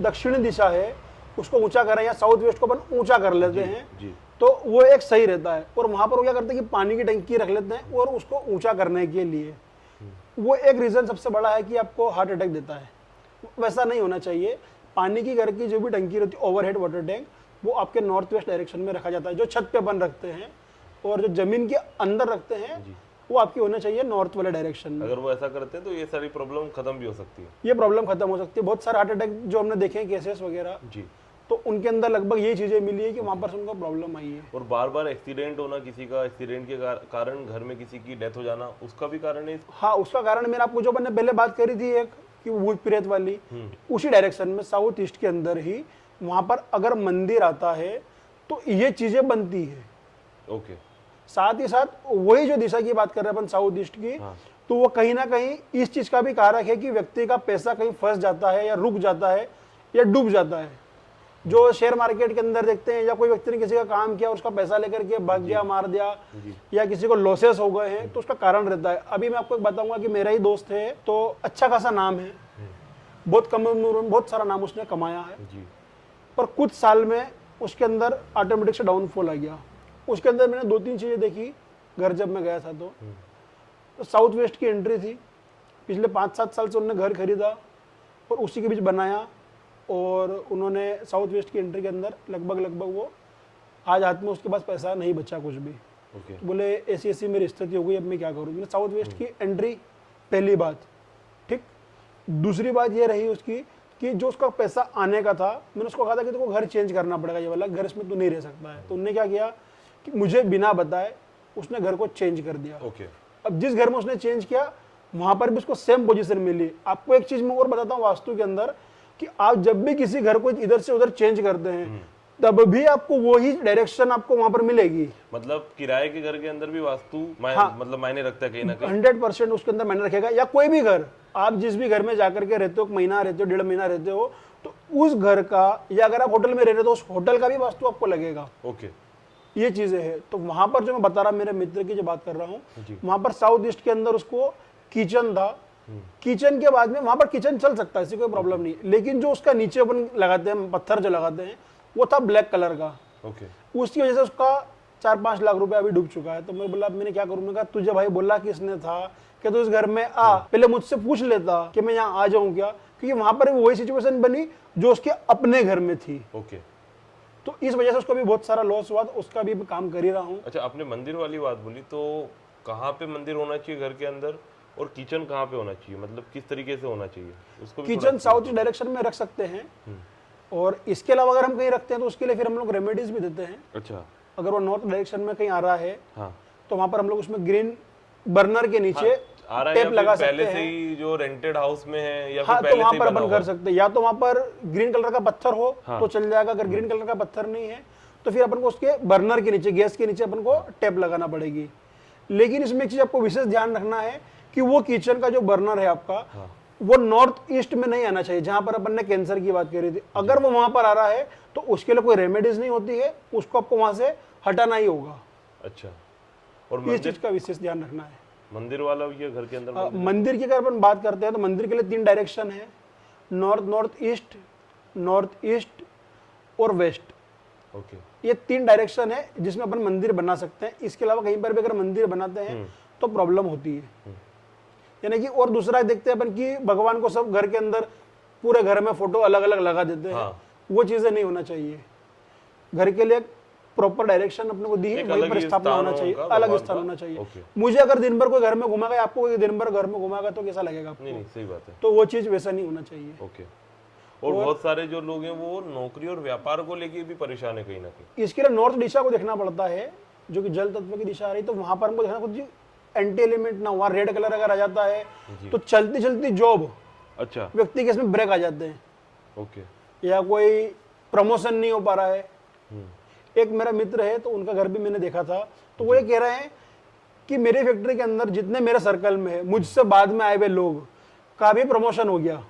दक्षिणी दिशा है उसको ऊंचा करें, या साउथ वेस्ट को अपन ऊंचा कर लेते हैं, जी। तो वो एक सही रहता है। और वहां पर वो क्या करते हैं कि पानी की टंकी रख लेते हैं और उसको ऊंचा करने के लिए, वो एक रीजन सबसे बड़ा है कि आपको हार्ट अटैक देता है। वैसा नहीं होना चाहिए। पानी की घर की जो भी टंकी रहती है, ओवरहेड वाटर टैंक, वो आपके नॉर्थ वेस्ट डायरेक्शन में रखा जाता है। जो छत पे बन रखते हैं और जो जमीन के अंदर रखते हैं वो आपकी होना चाहिए नॉर्थ वाले डायरेक्शन में। अगर वो ऐसा करते हैं तो ये सारी प्रॉब्लम खत्म भी हो सकती है। ये प्रॉब्लम खत्म हो सकती है। बहुत सारे हार्ट अटैक जो हमने देखे हैं केसेस वगैरह, जी, तो उनके अंदर लगभग यही चीजें मिली है कि वहां पर उनको प्रॉब्लम आई है। और बार बार एक्सीडेंट होना, किसी का एक्सीडेंट के कारण घर में किसी की डेथ हो जाना, उसका भी कारण है? हाँ, उसका कारण मैंने आपको जो मैंने पहले बात करी थी एक कि भूत प्रेत वाली, उसी डायरेक्शन में साउथ ईस्ट के अंदर ही वहां पर अगर मंदिर आता है तो ये चीजें बनती है। ओके। साथ ही साथ वही जो दिशा की बात कर रहे हैं अपन साउथ ईस्ट की, हाँ। तो वो कहीं ना कहीं इस चीज का भी कारक है कि व्यक्ति का पैसा कहीं फंस जाता है, या रुक जाता है, या डूब जाता है। जो शेयर मार्केट के अंदर देखते हैं, या कोई व्यक्ति ने किसी का काम किया, उसका पैसा लेकर के भाग गया, मार दिया, या किसी को लॉसेस हो गए हैं, तो उसका कारण रहता है। अभी मैं आपको एक बताऊंगा कि मेरा ही दोस्त है, तो अच्छा खासा नाम है, बहुत कम उम्र में बहुत सारा नाम उसने कमाया है, जी। पर कुछ साल में उसके अंदर ऑटोमेटिक से डाउनफॉल आ गया। उसके अंदर मैंने 2-3 चीजें देखी घर जब मैं गया था, तो साउथ वेस्ट की एंट्री थी। पिछले 5-7 साल से उन्होंने घर खरीदा और उसी के बीच बनाया, और उन्होंने साउथ वेस्ट की एंट्री के अंदर लगभग वो आज हाथ में उसके पास पैसा नहीं बचा कुछ भी। ओके। तो बोले ऐसी मेरी स्थिति हो गई, अब मैं क्या करूँ। मैंने साउथ वेस्ट की एंट्री, पहली बात ठीक। दूसरी बात ये रही उसकी कि जो उसका पैसा आने का था, मैंने उसको कहा था कि तेरे को घर चेंज करना पड़ेगा, ये वाला घर इसमें तू नहीं रह सकता है। तो उन्होंने क्या किया कि मुझे बिना बताए उसने घर को चेंज कर दिया। ओके। अब जिस घर में उसने चेंज किया वहां पर भी उसको सेम पोजीशन मिली। आपको एक चीज मैं और बताता हूँ वास्तु के अंदर, कि आप जब भी किसी घर को इधर से उधर चेंज करते हैं तब भी आपको वही डायरेक्शन आपको वहां पर मिलेगी। मतलब किराए के घर के अंदर भी वास्तु मतलब मायने रखता है कहीं ना कहीं? 100% उसके अंदर मायने रखेगा। या कोई भी घर, आप जिस भी घर में जाकर के रहते हो, महीना रहते हो, 1.5 महीना रहते हो, तो उस घर का, या अगर आप होटल में रह रहे हो तो उस होटल का भी वास्तु आपको लगेगा। ओके। ये चीजें हैं। तो वहां पर जो मैं बता रहा, मेरे मित्र की जो बात कर रहा हूँ, वहां पर साउथ ईस्ट के अंदर उसको किचन था। किचन के बाद में वहां पर किचन चल सकता है, ऐसी कोई प्रॉब्लम नहीं, लेकिन जो उसका नीचे अपन लगाते हैं, पत्थर जो लगाते हैं, वो था ब्लैक कलर का। ओके। उसकी वजह से उसका 4-5 लाख रुपए अभी डूब चुका है। तो मैं बोला, मैंने क्या करूँ? मैं कहा तुझे भाई बोला किसने था कि तू इस घर में आ, पहले मुझसे पूछ लेता कि मैं यहाँ आ जाऊँ क्या, क्योंकि वहां पर वही सिचुएशन बनी जो उसके अपने घर में थी। ओके। तो इस वजह से उसको भी बहुत सारा लॉस हुआ, तो उसका भी मैं काम कर ही रहा हूँ। अच्छा, आपने मंदिर वाली बात बोली, तो कहाँ पे मंदिर होना चाहिए घर के अंदर, और किचन कहाँ पे होना चाहिए, मतलब किस तरीके से होना चाहिए उसको भी किचन साउथ ईस्ट डायरेक्शन में रख सकते हैं, और इसके अलावा अगर हम कहीं रखते हैं तो उसके लिए फिर हम लोग रेमेडीज भी देते हैं। अच्छा, अगर वो नॉर्थ डायरेक्शन में कहीं आ रहा है हाँ, तो वहां पर हम लोग उसमें ग्रीन बर्नर के नीचे आ रहा है, टेप लगा सकते पहले से हैं। ही जो रेंटेड हाउस में है, या हाँ, फिर तो पहले वहां से ही पर बना अपन हुआ कर सकते हैं, या तो वहां पर ग्रीन कलर का पत्थर हो हाँ। तो चल जाएगा, अगर ग्रीन कलर का पत्थर नहीं है तो फिर अपन को उसके बर्नर के नीचे, गैस के नीचे अपन को टेप लगाना पड़ेगी। लेकिन इसमें एक चीज आपको विशेष ध्यान रखना है कि वो किचन का जो बर्नर है आपका, वो नॉर्थ ईस्ट में नहीं आना चाहिए, जहां पर अपन ने कैंसर की बात करी थी। अगर वो वहां पर आ रहा है तो उसके लिए कोई रेमेडीज नहीं होती है, उसको आपको वहां से हटाना ही होगा। अच्छा, और इस चीज का विशेष ध्यान रखना है। मंदिर वाला भी है घर के अंदर? मंदिर की अगर अपन बात करते हैं तो मंदिर के लिए 3 डायरेक्शन है, नॉर्थ ईस्ट और वेस्ट। ओके, ये 3 डायरेक्शन है जिसमें अपन मंदिर बना सकते हैं। इसके अलावा कहीं पर भी अगर मंदिर बनाते हैं तो प्रॉब्लम होती है। यानी कि और दूसरा देखते हैं अपन कि भगवान को सब घर के अंदर, पूरे घर में फोटो अलग अलग लगा देते हैं। हाँ। वो चीजें नहीं होना चाहिए। घर के लिए प्रॉपर डायरेक्शन अपने को दी है, वहीं पर स्थापना होना चाहिए, अलग स्थान होना चाहिए। मुझे अगर दिन भर कोई घर में घुमाएगा, आपको कोई दिन भर घर में घुमाएगा तो कैसा लगेगा आपको? नहीं, सही बात है। तो वो चीज वैसा नहीं होना चाहिए। ओके, और बहुत सारे जो लोग हैं वो नौकरी और व्यापार को लेके भी परेशान है कहीं ना कहीं। इसके लिए नॉर्थ दिशा को देखना पड़ता है, जो कि जल तत्व की दिशा आ रही, तो वहां पर हमको देखना कुछ एंटी एलिमेंट ना, वहां रेड कलर अगर आ जाता है तो चलती चलती जॉब, अच्छा, व्यक्ति के इसमें ब्रेक आ जाते हैं। ओके, या कोई प्रमोशन नहीं हो पा रहा है। एक मेरा मित्र है, तो उनका घर भी मैंने देखा था, तो वो ये कह रहे हैं कि मेरी फैक्ट्री के अंदर जितने मेरे सर्कल में है, मुझसे बाद में आए हुए लोग का भी प्रमोशन हो गया,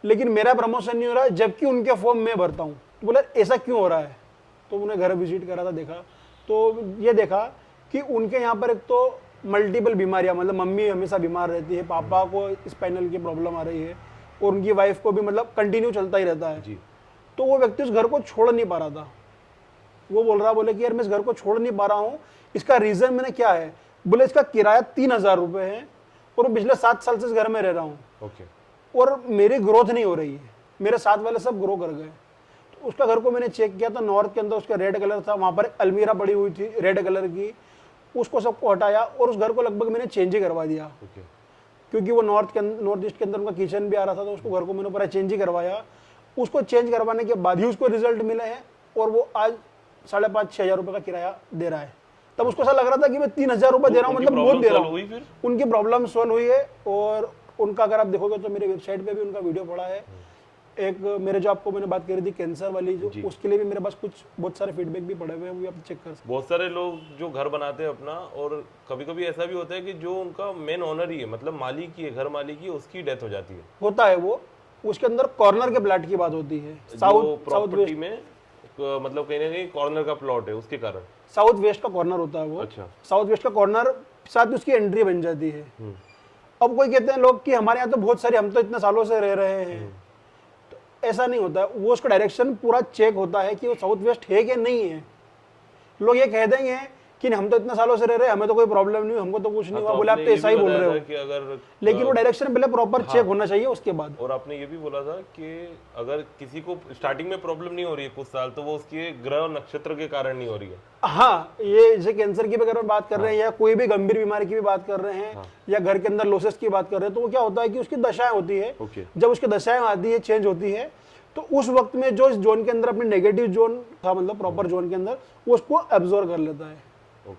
लेकिन मेरा प्रमोशन नहीं हो रहा है, जबकि उनके फॉर्म में भरता हूँ। तो बोला ऐसा क्यों हो रहा है? तो उन्हें घर विजिट करा था, देखा तो ये देखा कि उनके यहाँ पर एक तो मल्टीपल बीमारियां, मतलब मम्मी हमेशा बीमार रहती है, पापा को स्पाइनल की प्रॉब्लम आ रही है, और उनकी वाइफ को भी मतलब कंटिन्यू चलता ही रहता है। तो वो व्यक्ति उस घर को छोड़ नहीं पा रहा था। वो बोल रहा, बोले कि यार मैं इस घर को छोड़ नहीं पा रहा हूँ, इसका रीजन मैंने क्या है? बोले इसका किराया 3000 रुपये है, और मैं पिछले 7 साल से इस घर में रह रहा हूँ, और मेरी ग्रोथ नहीं हो रही है, मेरे साथ वाले सब ग्रो कर गए। तो उसका घर को मैंने चेक किया तो नॉर्थ के अंदर उसका रेड कलर था, वहां पर अलमीरा पड़ी हुई थी रेड कलर की, उसको सबको हटाया और उस घर को लगभग मैंने चेंज ही करवा दिया। क्योंकि वो नॉर्थ ईस्ट के अंदर उनका किचन भी आ रहा था, तो उसको घर को मैंने पूरा चेंज ही करवाया। उसको चेंज करवाने के बाद ही उसको रिजल्ट मिले हैं, और वो आज 5,500-6 हजार रुपये का किराया दे रहा है। तब उसको ऐसा लग रहा था कि मैं 3,000 रुपये दे रहा हूँ, मतलब बहुत दे रहा हूँ। उनकी प्रॉब्लम सॉल्व हुई है, और उनका अगर आप देखोगे तो मेरे वेबसाइट पे भी उनका वीडियो पड़ा है। एक मेरे जो आपको मैंने बात करी थी कैंसर वाली, जो उसके लिए भी मेरे पास कुछ बहुत सारे फीडबैक भी पड़े हुए हैं, वो भी आप चेक कर सकते हैं। बहुत सारे लोग जो घर बनाते हैं अपना, और कभी कभी ऐसा भी होता है कि जो उनका मेन ओनर ही है, मतलब मालिक ही है, घर मालिक ही है, उसकी डेथ हो जाती है। होता है वो, उसके अंदर कॉर्नर के प्लाट की बात होती है, साउथ प्रॉपर्टी में, मतलब कहीं ना कहीं कॉर्नर का प्लॉट है, उसके कारण साउथ वेस्ट का कॉर्नर होता है वो। अच्छा, साउथ वेस्ट का कॉर्नर, साथ में उसकी एंट्री बन जाती है। अब कोई कहते हैं लोग कि हमारे यहाँ तो बहुत सारे, हम तो इतने सालों से रह रहे हैं, तो ऐसा नहीं होता है। वो उसका डायरेक्शन पूरा चेक होता है कि वो साउथ वेस्ट है कि नहीं है। लोग ये कह देंगे कि हम तो इतने सालों से रह रहे हैं, हमें तो कोई प्रॉब्लम नहीं, हमको तो कुछ नहीं हुआ। बोले आप तो ऐसा ही बोल रहे हो कि अगर, लेकिन वो डायरेक्शन पहले प्रॉपर चेक होना चाहिए उसके बाद। और आपने ये भी बोला था कि अगर किसी को स्टार्टिंग में प्रॉब्लम नहीं हो रही है कुछ साल, तो वो उसके ग्रह नक्षत्र के कारण नहीं हो रही है। हाँ, ये जैसे कैंसर की अगर बात कर रहे हैं, या कोई भी गंभीर बीमारी की भी बात कर रहे हैं, या घर के अंदर लॉसेस की बात कर रहे हैं, तो वो क्या होता है कि उसकी दशाएं होती है। जब उसकी दशाएं आती है, चेंज होती है, तो उस वक्त में जो इस जोन के अंदर अपनी नेगेटिव जोन था, मतलब प्रॉपर जोन के अंदर, वो उसको एब्जॉर्ब कर लेता है।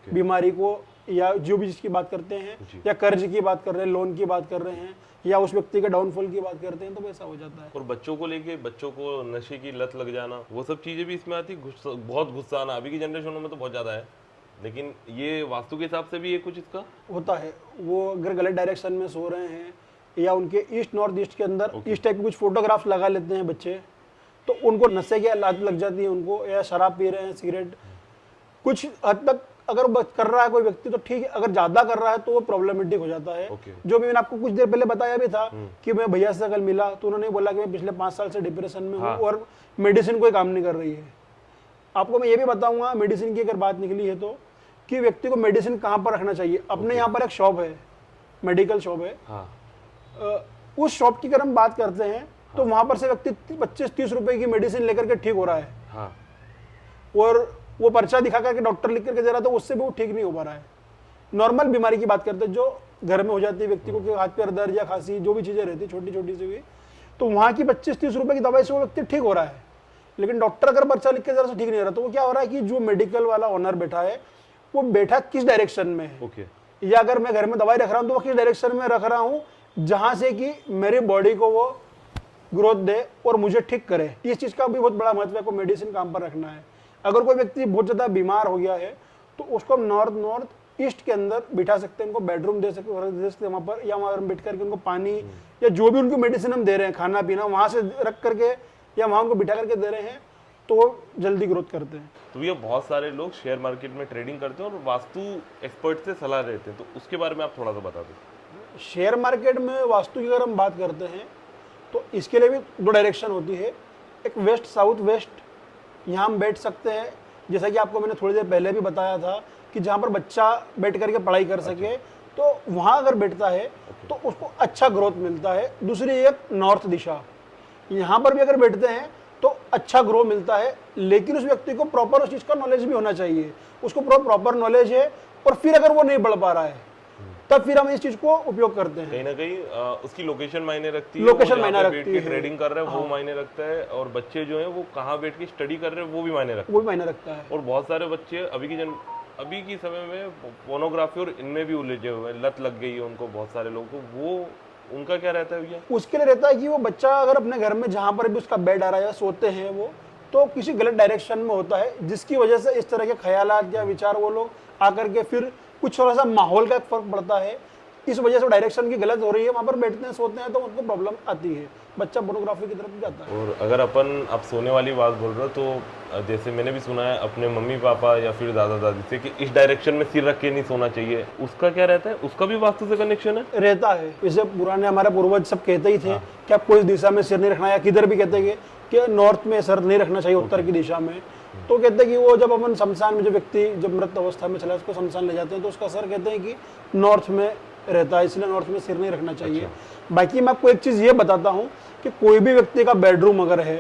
बीमारी को, या जो भी जिसकी बात करते हैं, या कर्ज की बात कर रहे हैं, लोन की बात कर रहे हैं, या उस व्यक्ति के डाउनफॉल की बात करते हैं, तो वैसा हो जाता है। और बच्चों को लेके, बच्चों को नशे की लत लग जाना, वो सब चीजें भी इसमें आती। बहुत गुस्सा आना अभी की जनरेशन में तो बहुत ज्यादा है, लेकिन ये वास्तु के हिसाब से भी ये कुछ इसका होता है। वो अगर गलत डायरेक्शन में सो रहे हैं, या उनके ईस्ट नॉर्थ ईस्ट के अंदर इस टाइप के कुछ फोटोग्राफ्स लगा लेते हैं बच्चे, तो उनको नशे की लत लग जाती है उनको, या शराब पी रहे हैं, सिगरेट, कुछ हद तक अगर कर रहा है कोई व्यक्ति तो ठीक है, अगर ज्यादा कर रहा है तो वो प्रॉब्लमेटिक हो जाता है। जो भी मैंने आपको कुछ देर पहले बताया भी था कि मैं भैया से कल मिला, तो उन्होंने बोला कि मैं पिछले 5 साल से डिप्रेशन में हूँ, और मेडिसिन कोई काम नहीं कर रही है। आपको मैं ये भी बताऊंगा, मेडिसिन की अगर बात निकली है तो, कि व्यक्ति को मेडिसिन कहाँ पर रखना चाहिए। अपने यहाँ पर एक शॉप है, मेडिकल शॉप है, उस शॉप की अगर हम बात करते हैं तो वहां पर से व्यक्ति 25-30 रुपए की मेडिसिन लेकर के ठीक हो रहा है। और वो पर्चा दिखा करके डॉक्टर लिख करके दे रहा था, उससे भी वो ठीक नहीं हो पा रहा है। नॉर्मल बीमारी की बात करते हैं जो घर में हो जाती है व्यक्ति को, कि हाथ पैर दर्द या खांसी जो भी चीजें रहती है छोटी छोटी सी भी, तो वहाँ की 25-30 रुपए की दवाई से वो व्यक्ति ठीक हो रहा है। लेकिन डॉक्टर अगर पर्चा लिख के जरा से ठीक नहीं हो रहा, तो वो क्या हो रहा है कि जो मेडिकल वाला ओनर बैठा है वो बैठा किस डायरेक्शन में है, ओके, या अगर मैं घर में दवाई रख रहा हूँ तो वो किस डायरेक्शन में रख रहा हूँ जहां से कि मेरी बॉडी को वो ग्रोथ दे और मुझे ठीक करे। इस चीज का भी बहुत बड़ा महत्व है को मेडिसिन काम पर रखना है। अगर कोई व्यक्ति बहुत ज्यादा बीमार हो गया है तो उसको हम नॉर्थ ईस्ट के अंदर बिठा सकते हैं, उनको बेडरूम दे सकते हैं वहाँ पर, या वहाँ बैठ करके उनको पानी या जो भी उनको मेडिसिन हम दे रहे हैं, खाना पीना वहाँ से रख करके या वहाँ उनको बिठा करके दे रहे हैं, तो वो जल्दी ग्रोथ करते हैं। तो ये बहुत सारे लोग शेयर मार्केट में ट्रेडिंग करते हैं और वास्तु एक्सपर्ट से सलाह लेते हैं, तो उसके बारे में आप थोड़ा सा बता दो। शेयर मार्केट में वास्तु की अगर हम बात करते हैं तो इसके लिए भी दो डायरेक्शन होती है, एक वेस्ट साउथ वेस्ट, यहाँ हम बैठ सकते हैं, जैसा कि आपको मैंने थोड़ी देर पहले भी बताया था कि जहाँ पर बच्चा बैठ करके पढ़ाई कर सके, तो वहाँ अगर बैठता है तो उसको अच्छा ग्रोथ मिलता है। दूसरी एक नॉर्थ दिशा, यहाँ पर भी अगर बैठते हैं तो अच्छा ग्रो मिलता है, लेकिन उस व्यक्ति को प्रॉपर उस चीज़ का नॉलेज भी होना चाहिए, उसको प्रॉपर नॉलेज है, और फिर अगर वो नहीं बढ़ पा रहा है तब फिर हम इस चीज को उपयोग करते हैं। कहीं ना कहीं उसकी लोकेशन मायने रखती है, लोकेशन मायने रखती है, ट्रेडिंग कर रहे हैं वो मायने रखता है, और बच्चे जो हैं वो कहाँ बैठ के स्टडी कर रहे हैं वो भी मायने रखता है, वो भी मायने रखता है। और बहुत सारे बच्चे अभी की समय में पोर्नोग्राफी और इनमें भी उलझे हुए हैं, लत लग गई है उनको, बहुत सारे लोगों को। वो उनका क्या रहता है भैया? उसके लिए रहता है कि वो बच्चा अगर अपने घर में जहाँ पर भी उसका बेड आ रहा है, सोते हैं वो, तो किसी गलत डायरेक्शन में होता है, जिसकी वजह से इस तरह के ख्यालात या विचार वो लोग आकर के फिर कुछ थोड़ा सा माहौल का फर्क पड़ता है, इस वजह से डायरेक्शन की गलत हो रही है, वहाँ पर बैठते हैं सोते हैं तो उनको प्रॉब्लम आती है, बच्चा फोटोग्राफी की तरफ जाता है। और अगर आप सोने वाली बात बोल रहे हो, तो जैसे मैंने भी सुना है अपने मम्मी पापा या फिर दादा दादी से कि इस डायरेक्शन में सिर रख के नहीं सोना चाहिए, उसका क्या रहता है? उसका भी वास्तु से कनेक्शन है? रहता है। जैसे पुराने हमारे पूर्वज सब कहते ही थे कि आप कोई दिशा में सिर नहीं रखना, या किधर भी कहते हैं कि नॉर्थ में सर नहीं रखना चाहिए, उत्तर की दिशा में। तो कहते हैं कि वो जब अपन शमशान में, जो व्यक्ति जब मृत अवस्था में चला उसको शमशान ले जाते हैं, तो उसका सर कहते हैं कि नॉर्थ में रहता है, इसलिए नॉर्थ में सिर नहीं रखना चाहिए। बाकी मैं आपको एक चीज ये बताता हूँ कि कोई भी व्यक्ति का बेडरूम अगर है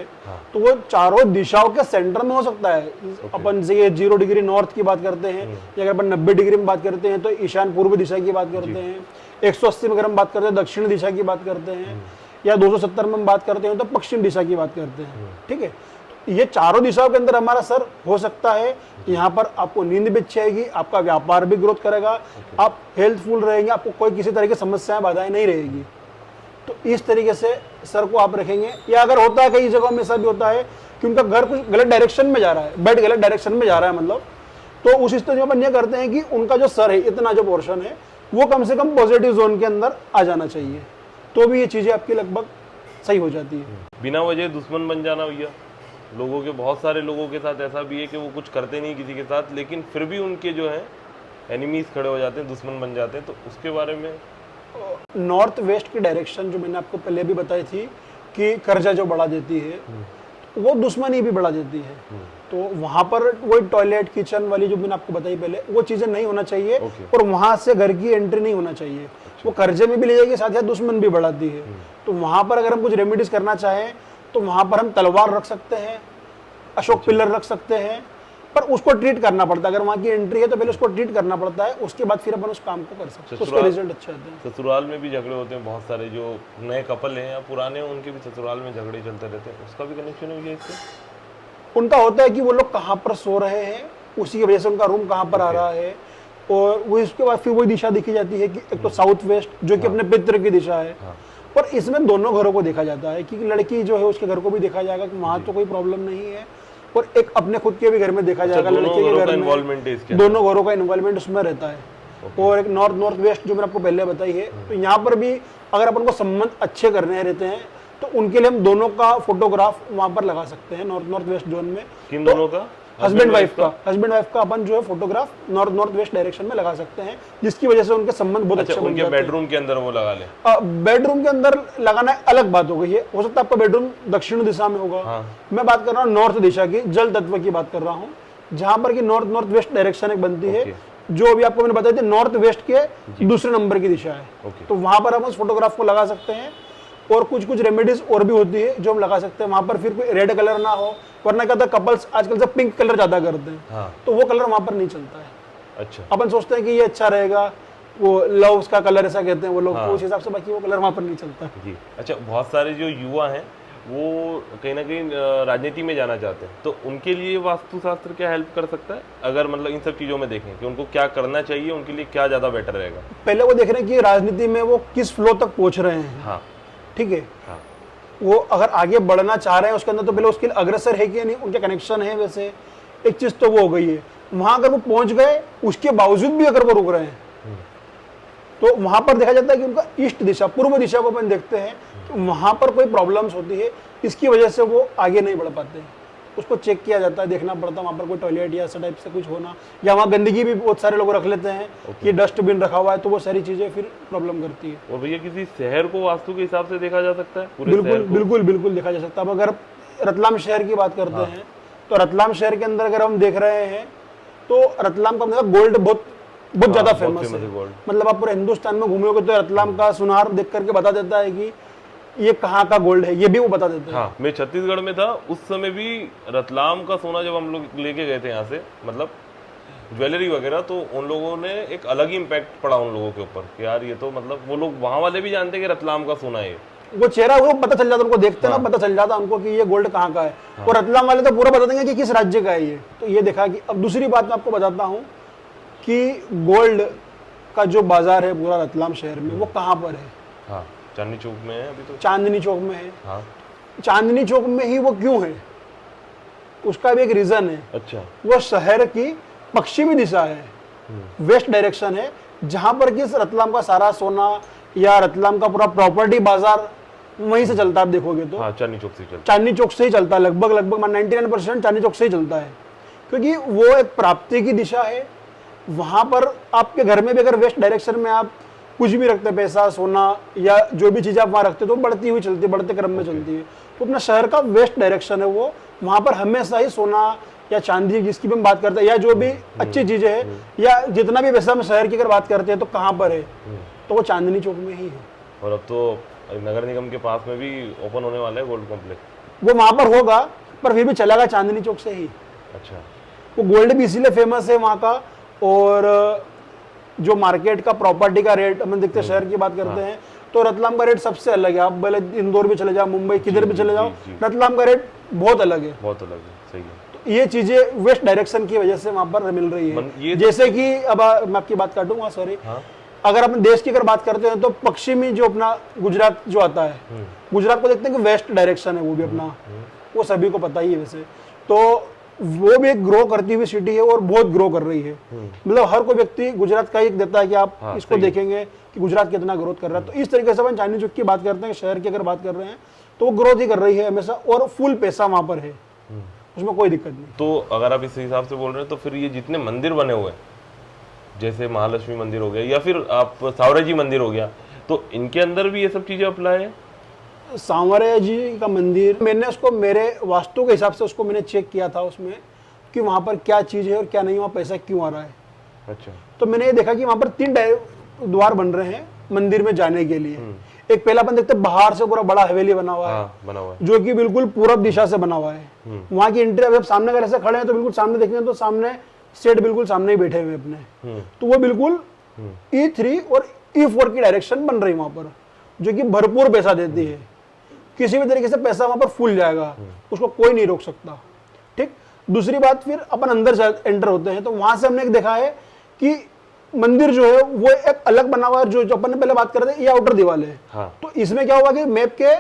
तो वो चारों दिशाओं के सेंटर में हो सकता है। अपन से 0 डिग्री नॉर्थ की बात करते हैं, या अगर अपन 90 डिग्री में बात करते हैं तो ईशान पूर्व दिशा की बात करते हैं, 180 में अगर हम बात करते हैं दक्षिण दिशा की बात करते हैं, या 270 में हम बात करते हैं तो पश्चिम दिशा की बात करते हैं। ठीक है, ये चारों दिशाओं के अंदर हमारा सर हो सकता है। यहाँ पर आपको नींद भी अच्छी आएगी, आपका व्यापार भी ग्रोथ करेगा, आप हेल्थफुल रहेंगे, आपको कोई किसी तरह की समस्याएं बाधाएं नहीं रहेगी। तो इस तरीके से सर को आप रखेंगे। या अगर होता है कई जगहों में ऐसा भी होता है कि उनका घर कुछ गलत डायरेक्शन में जा रहा है, बेड गलत डायरेक्शन में जा रहा है मतलब, तो उस स्थिति में अपन ये करते हैं कि उनका जो सर है, इतना जो पोर्शन है वो कम से कम पॉजिटिव जोन के अंदर आ जाना चाहिए, तो भी ये चीजें आपकी लगभग सही हो जाती है। बिना वजह दुश्मन बन जाना भैया, लोगों के, बहुत सारे लोगों के साथ ऐसा भी है कि वो कुछ करते नहीं किसी के साथ, लेकिन फिर भी उनके जो है एनिमीज खड़े हो जाते हैं, दुश्मन बन जाते हैं, तो उसके बारे में? नॉर्थ वेस्ट की डायरेक्शन जो मैंने आपको पहले भी बताई थी कि कर्जा जो बढ़ा देती है वो दुश्मनी भी बढ़ा देती है, तो वहां पर वही टॉयलेट किचन वाली जो मैंने आपको बताई पहले, वो चीजें नहीं होना चाहिए, और वहां से घर की एंट्री नहीं होना चाहिए। वो कर्जे में भी ले जाएगी, साथ ही दुश्मन भी बढ़ाती है। तो वहां पर अगर हम कुछ रेमेडीज करना चाहें तो वहां पर हम तलवार रख सकते हैं, अशोक पिलर रख सकते हैं, पर उसको ट्रीट करना पड़ता है। अगर वहाँ की एंट्री है तो पहले उसको ट्रीट करना पड़ता है, उसके बाद फिर अपन उस काम को कर सकते हैं, उसका रिजल्ट अच्छा आता है। ससुराल में भी झगड़े होते हैं बहुत सारे, जो नए कपल हैं या पुराने, उनके भी ससुराल में झगड़े चलते रहते हैं, उसका भी कनेक्शन है इससे? उनका होता है कि वो लोग कहाँ पर सो रहे हैं, उसी की वजह से उनका रूम कहाँ पर आ रहा है, और वो इसके बाद फिर वही दिशा देखी जाती है कि एक तो साउथ वेस्ट जो कि अपने पितृ की दिशा है, पर इसमें दोनों घरों को देखा जाता है कि लड़की जो है उसके घर को भी देखा जाएगा कि वहाँ तो कोई प्रॉब्लम नहीं है, और एक अपने खुद के भी घर में देखा जाएगा, लड़के के घर में, दोनों घरों का इन्वॉल्वमेंट उसमें रहता है। और एक नॉर्थ वेस्ट जो मैंने आपको पहले बताई है, तो यहाँ पर भी अगर अपन को संबंध अच्छे करने रहते हैं तो उनके लिए हम दोनों का फोटोग्राफ वहाँ पर लगा सकते हैं, नॉर्थ वेस्ट जोन में। किन दोनों का? हस्बैंड वाइफ का अपन जो है फोटोग्राफ नॉर्थ वेस्ट डायरेक्शन में लगा सकते हैं, जिसकी वजह से उनके संबंध बहुत अच्छे बन जाते हैं। बेडरूम के अंदर वो लगा ले? बेडरूम के अंदर लगाना अलग बात हो गई है, हो सकता है आपका बेडरूम दक्षिण दिशा में होगा। मैं बात कर रहा हूँ नॉर्थ दिशा की, जल तत्व की बात कर रहा हूँ, जहां पर की नॉर्थ वेस्ट डायरेक्शन एक बनती है, जो अभी आपको मैंने बताया था नॉर्थ वेस्ट के दूसरे नंबर की दिशा है, तो वहां पर हम उस फोटोग्राफ को लगा सकते हैं। और कुछ कुछ रेमेडीज और भी होती है जो हम लगा सकते हैं वहां पर, फिर कोई रेड कलर ना हो, वरना क्या होता है कपल्स आजकल से पिंक कलर ज्यादा करते हैं, हाँ। तो वो कलर वहां पर नहीं चलता है। अच्छा, अपन सोचते हैं कि ये अच्छा रहेगा, वो लव का कलर ऐसा कहते हैं वो लोग, तो उस हिसाब से बाकी वो कलर वहां पर नहीं चलता। जी। अच्छा, बहुत सारे जो युवा हैं वो कहीं ना कहीं राजनीति में जाना चाहते हैं, तो उनके लिए वास्तुशास्त्र क्या हेल्प कर सकता है? अगर मतलब इन सब चीज़ों में देखें कि उनको क्या करना चाहिए, उनके लिए क्या ज़्यादा बेटर रहेगा? पहले वो देख रहे हैं कि राजनीति में वो किस फ्लो तक पहुंच रहे हैं। हाँ, ठीक है, हाँ, वो अगर आगे बढ़ना चाह रहे हैं उसके अंदर, तो पहले उसके लिए अग्रसर है कि नहीं, उनके कनेक्शन है, वैसे एक चीज तो वो हो गई है। वहां अगर वो पहुंच गए उसके बावजूद भी अगर वो रुक रहे हैं, तो वहां पर देखा जाता है कि उनका ईस्ट दिशा, पूर्व दिशा को अपन देखते हैं कि वहां पर कोई प्रॉब्लम्स होती है, इसकी वजह से वो आगे नहीं बढ़ पाते हैं। उसको चेक किया जाता है, देखना पड़ता है वहाँ पर कोई टॉयलेट या ऐसा टाइप से कुछ होना, या वहाँ गंदगी भी बहुत सारे लोग रख लेते हैं कि डस्टबिन रखा हुआ है, तो वो सारी चीजें फिर प्रॉब्लम करती है। और भैया किसी शहर को वास्तु के हिसाब से देखा जा सकता है? पूरे बिल्कुल शहर को? बिल्कुल बिल्कुल देखा जा सकता है। अब अगर रतलाम शहर की बात करते हैं, तो रतलाम शहर के अंदर अगर हम देख रहे हैं तो रतलाम का मतलब गोल्ड बहुत बहुत ज्यादा फेमस है। गोल्ड, मतलब आप पूरे हिंदुस्तान में घूमोगे तो रतलाम का सुनार देख करके बता देता है कि ये कहाँ का गोल्ड है, ये भी वो बता देते हैं। हाँ, मैं छत्तीसगढ़ में था उस समय भी रतलाम का सोना जब हम लोग लेके गए थे यहाँ से, मतलब ज्वेलरी वगैरह, तो उन लोगों ने एक अलग ही इम्पैक्ट पड़ा उन लोगों के ऊपर कि यार ये तो मतलब वो लोग वहाँ वाले भी जानते हैं कि रतलाम का सोना है। वो चेहरा वो पता चल जाता, उनको देखते ना पता चल जाता उनको कि ये गोल्ड कहाँ का है। और रतलाम वाले तो पूरा बता देंगे कि किस राज्य का है ये। तो ये देखा कि अब दूसरी बात मैं आपको बताता हूँ कि गोल्ड का जो बाजार है पूरा रतलाम शहर में, वो कहाँ पर है? हाँ, चांदनी चौक में है अभी तो। चांदनी चौक में है। हाँ, चांदनी चौक में ही वो क्यों है, उसका भी एक रीजन है। अच्छा, वो शहर की पश्चिमी दिशा है, वेस्ट डायरेक्शन है, जहां पर कि रतलाम का सारा सोना या रतलाम का पूरा प्रॉपर्टी बाजार वहीं से चलता है। आप देखोगे तो हाँ, चांदनी चौक से चलता चांदनी चौक से ही चलता है, लगभग 99% चांदनी चौक से ही चलता है, क्योंकि वो एक प्राप्ति की दिशा है। वहां पर आपके घर में भी अगर वेस्ट डायरेक्शन में आप कुछ भी रखते, पैसा सोना या जो भी चीज़ आप वहाँ रखते, तो बढ़ती हुई चलती है, बढ़ते क्रम में चलती है। तो अपना शहर का वेस्ट डायरेक्शन है वो, वहाँ पर हमेशा ही सोना या चांदी जिसकी भी हम बात करते हैं, या जो भी अच्छी चीज़ें हैं, या जितना भी पैसा हम शहर की अगर बात करते हैं, तो कहाँ पर है? तो वो चांदनी चौक में ही है। और अब तो नगर निगम के पास में भी ओपन होने वाला है गोल्ड कॉम्प्लेक्स। वो वहाँ पर होगा, पर फिर भी चलेगा चांदनी चौक से ही। अच्छा, वो गोल्ड भी इसीलिए फेमस है वहाँ का। और जो मार्केट का प्रॉपर्टी का रेट हम देखते हैं, शहर की बात करते हैं तो रतलाम का रेट सबसे अलग है। आप भले इंदौर भी चले जाओ, मुंबई किधर भी चले जाओ, रतलाम का रेट बहुत अलग है। बहुत अलग है, सही है। तो ये चीजें वेस्ट डायरेक्शन की वजह से वहां पर मिल रही है। जैसे कि अब मैं आपकी बात काटूंगा, सॉरी, अगर अपने देश की अगर बात करते हैं तो पश्चिमी जो अपना गुजरात जो आता है, गुजरात को देखते हैं कि वेस्ट डायरेक्शन है वो भी अपना, वो सभी को पता ही है वैसे। तो वो भी एक ग्रो करती हुई सिटी है और बहुत ग्रो कर रही है। मतलब हर कोई व्यक्ति गुजरात का एक देता है कि आप इसको देखेंगे कि गुजरात कितना ग्रोथ कर रहा है। तो इस तरीके से अपन चांदनी चौक की बात करते हैं, शहर की अगर बात कर रहे हैं तो वो ग्रोथ ही कर रही है हमेशा, और फुल पैसा वहां पर है, उसमें कोई दिक्कत नहीं। तो अगर आप इस हिसाब से बोल रहे हैं तो फिर ये जितने मंदिर बने हुए हैं, जैसे महालक्ष्मी मंदिर हो गया या फिर आप सावरा जी मंदिर हो गया, तो इनके अंदर भी ये सब चीजें अप्लाई है? सांवरिया जी का मंदिर, मैंने उसको मेरे वास्तु के हिसाब से उसको मैंने चेक किया था उसमें कि वहाँ पर क्या चीज़ है और क्या नहीं, वहाँ पैसा क्यों आ रहा है। अच्छा, तो मैंने ये देखा कि वहाँ पर 3 द्वार बन रहे हैं मंदिर में जाने के लिए। एक पहला अपन देखते हैं बाहर से पूरा बड़ा हवेली बना हुआ है, बना हुआ है, जो कि बिल्कुल पूरब दिशा से बना हुआ है। वहाँ की एंट्री, अब सामने अगर ऐसे खड़े हैं तो बिल्कुल सामने देखेंगे तो सामने सेठ बिल्कुल सामने ही बैठे हुए अपने, तो वो बिल्कुल E3 और E4 की डायरेक्शन बन रही है वहाँ पर, जो कि भरपूर पैसा देती है। किसी भी तरीके से पैसा वहां पर फूल जाएगा, उसको कोई नहीं रोक सकता। ठीक, दूसरी बात, फिर अपन अंदर एंटर होते हैं तो वहां से हमने एक देखा है कि मंदिर जो है वो एक अलग बना हुआ है, जो अपन ने पहले बात कर रहे थे, ये आउटर दीवार है। तो इसमें क्या हुआ कि मैप के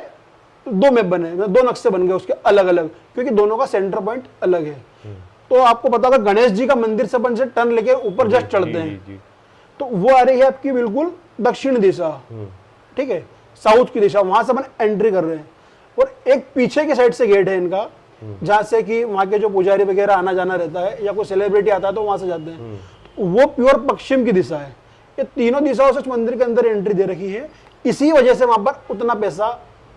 2 मैप बने, 2 नक्शे बन गए उसके अलग अलग, क्योंकि दोनों का सेंटर पॉइंट अलग है। तो आपको पता होगा गणेश जी का मंदिर से अपन से टर्न लेके ऊपर जस्ट चढ़ते हैं, तो वो आ रही है आपकी बिल्कुल दक्षिण दिशा, ठीक है, साउथ की दिशा, वहां से अपन एंट्री कर रहे हैं। और एक पीछे के साइड से गेट है इनका, जहां से कि वहां के जो पुजारी वगैरह आना जाना रहता है या कोई सेलिब्रिटी आता है तो वहां से जाते हैं। तो वो प्योर पश्चिम की दिशा है। ये तीनों दिशाओं से मंदिर के अंदर एंट्री दे रखी है, इसी वजह से वहां पर उतना पैसा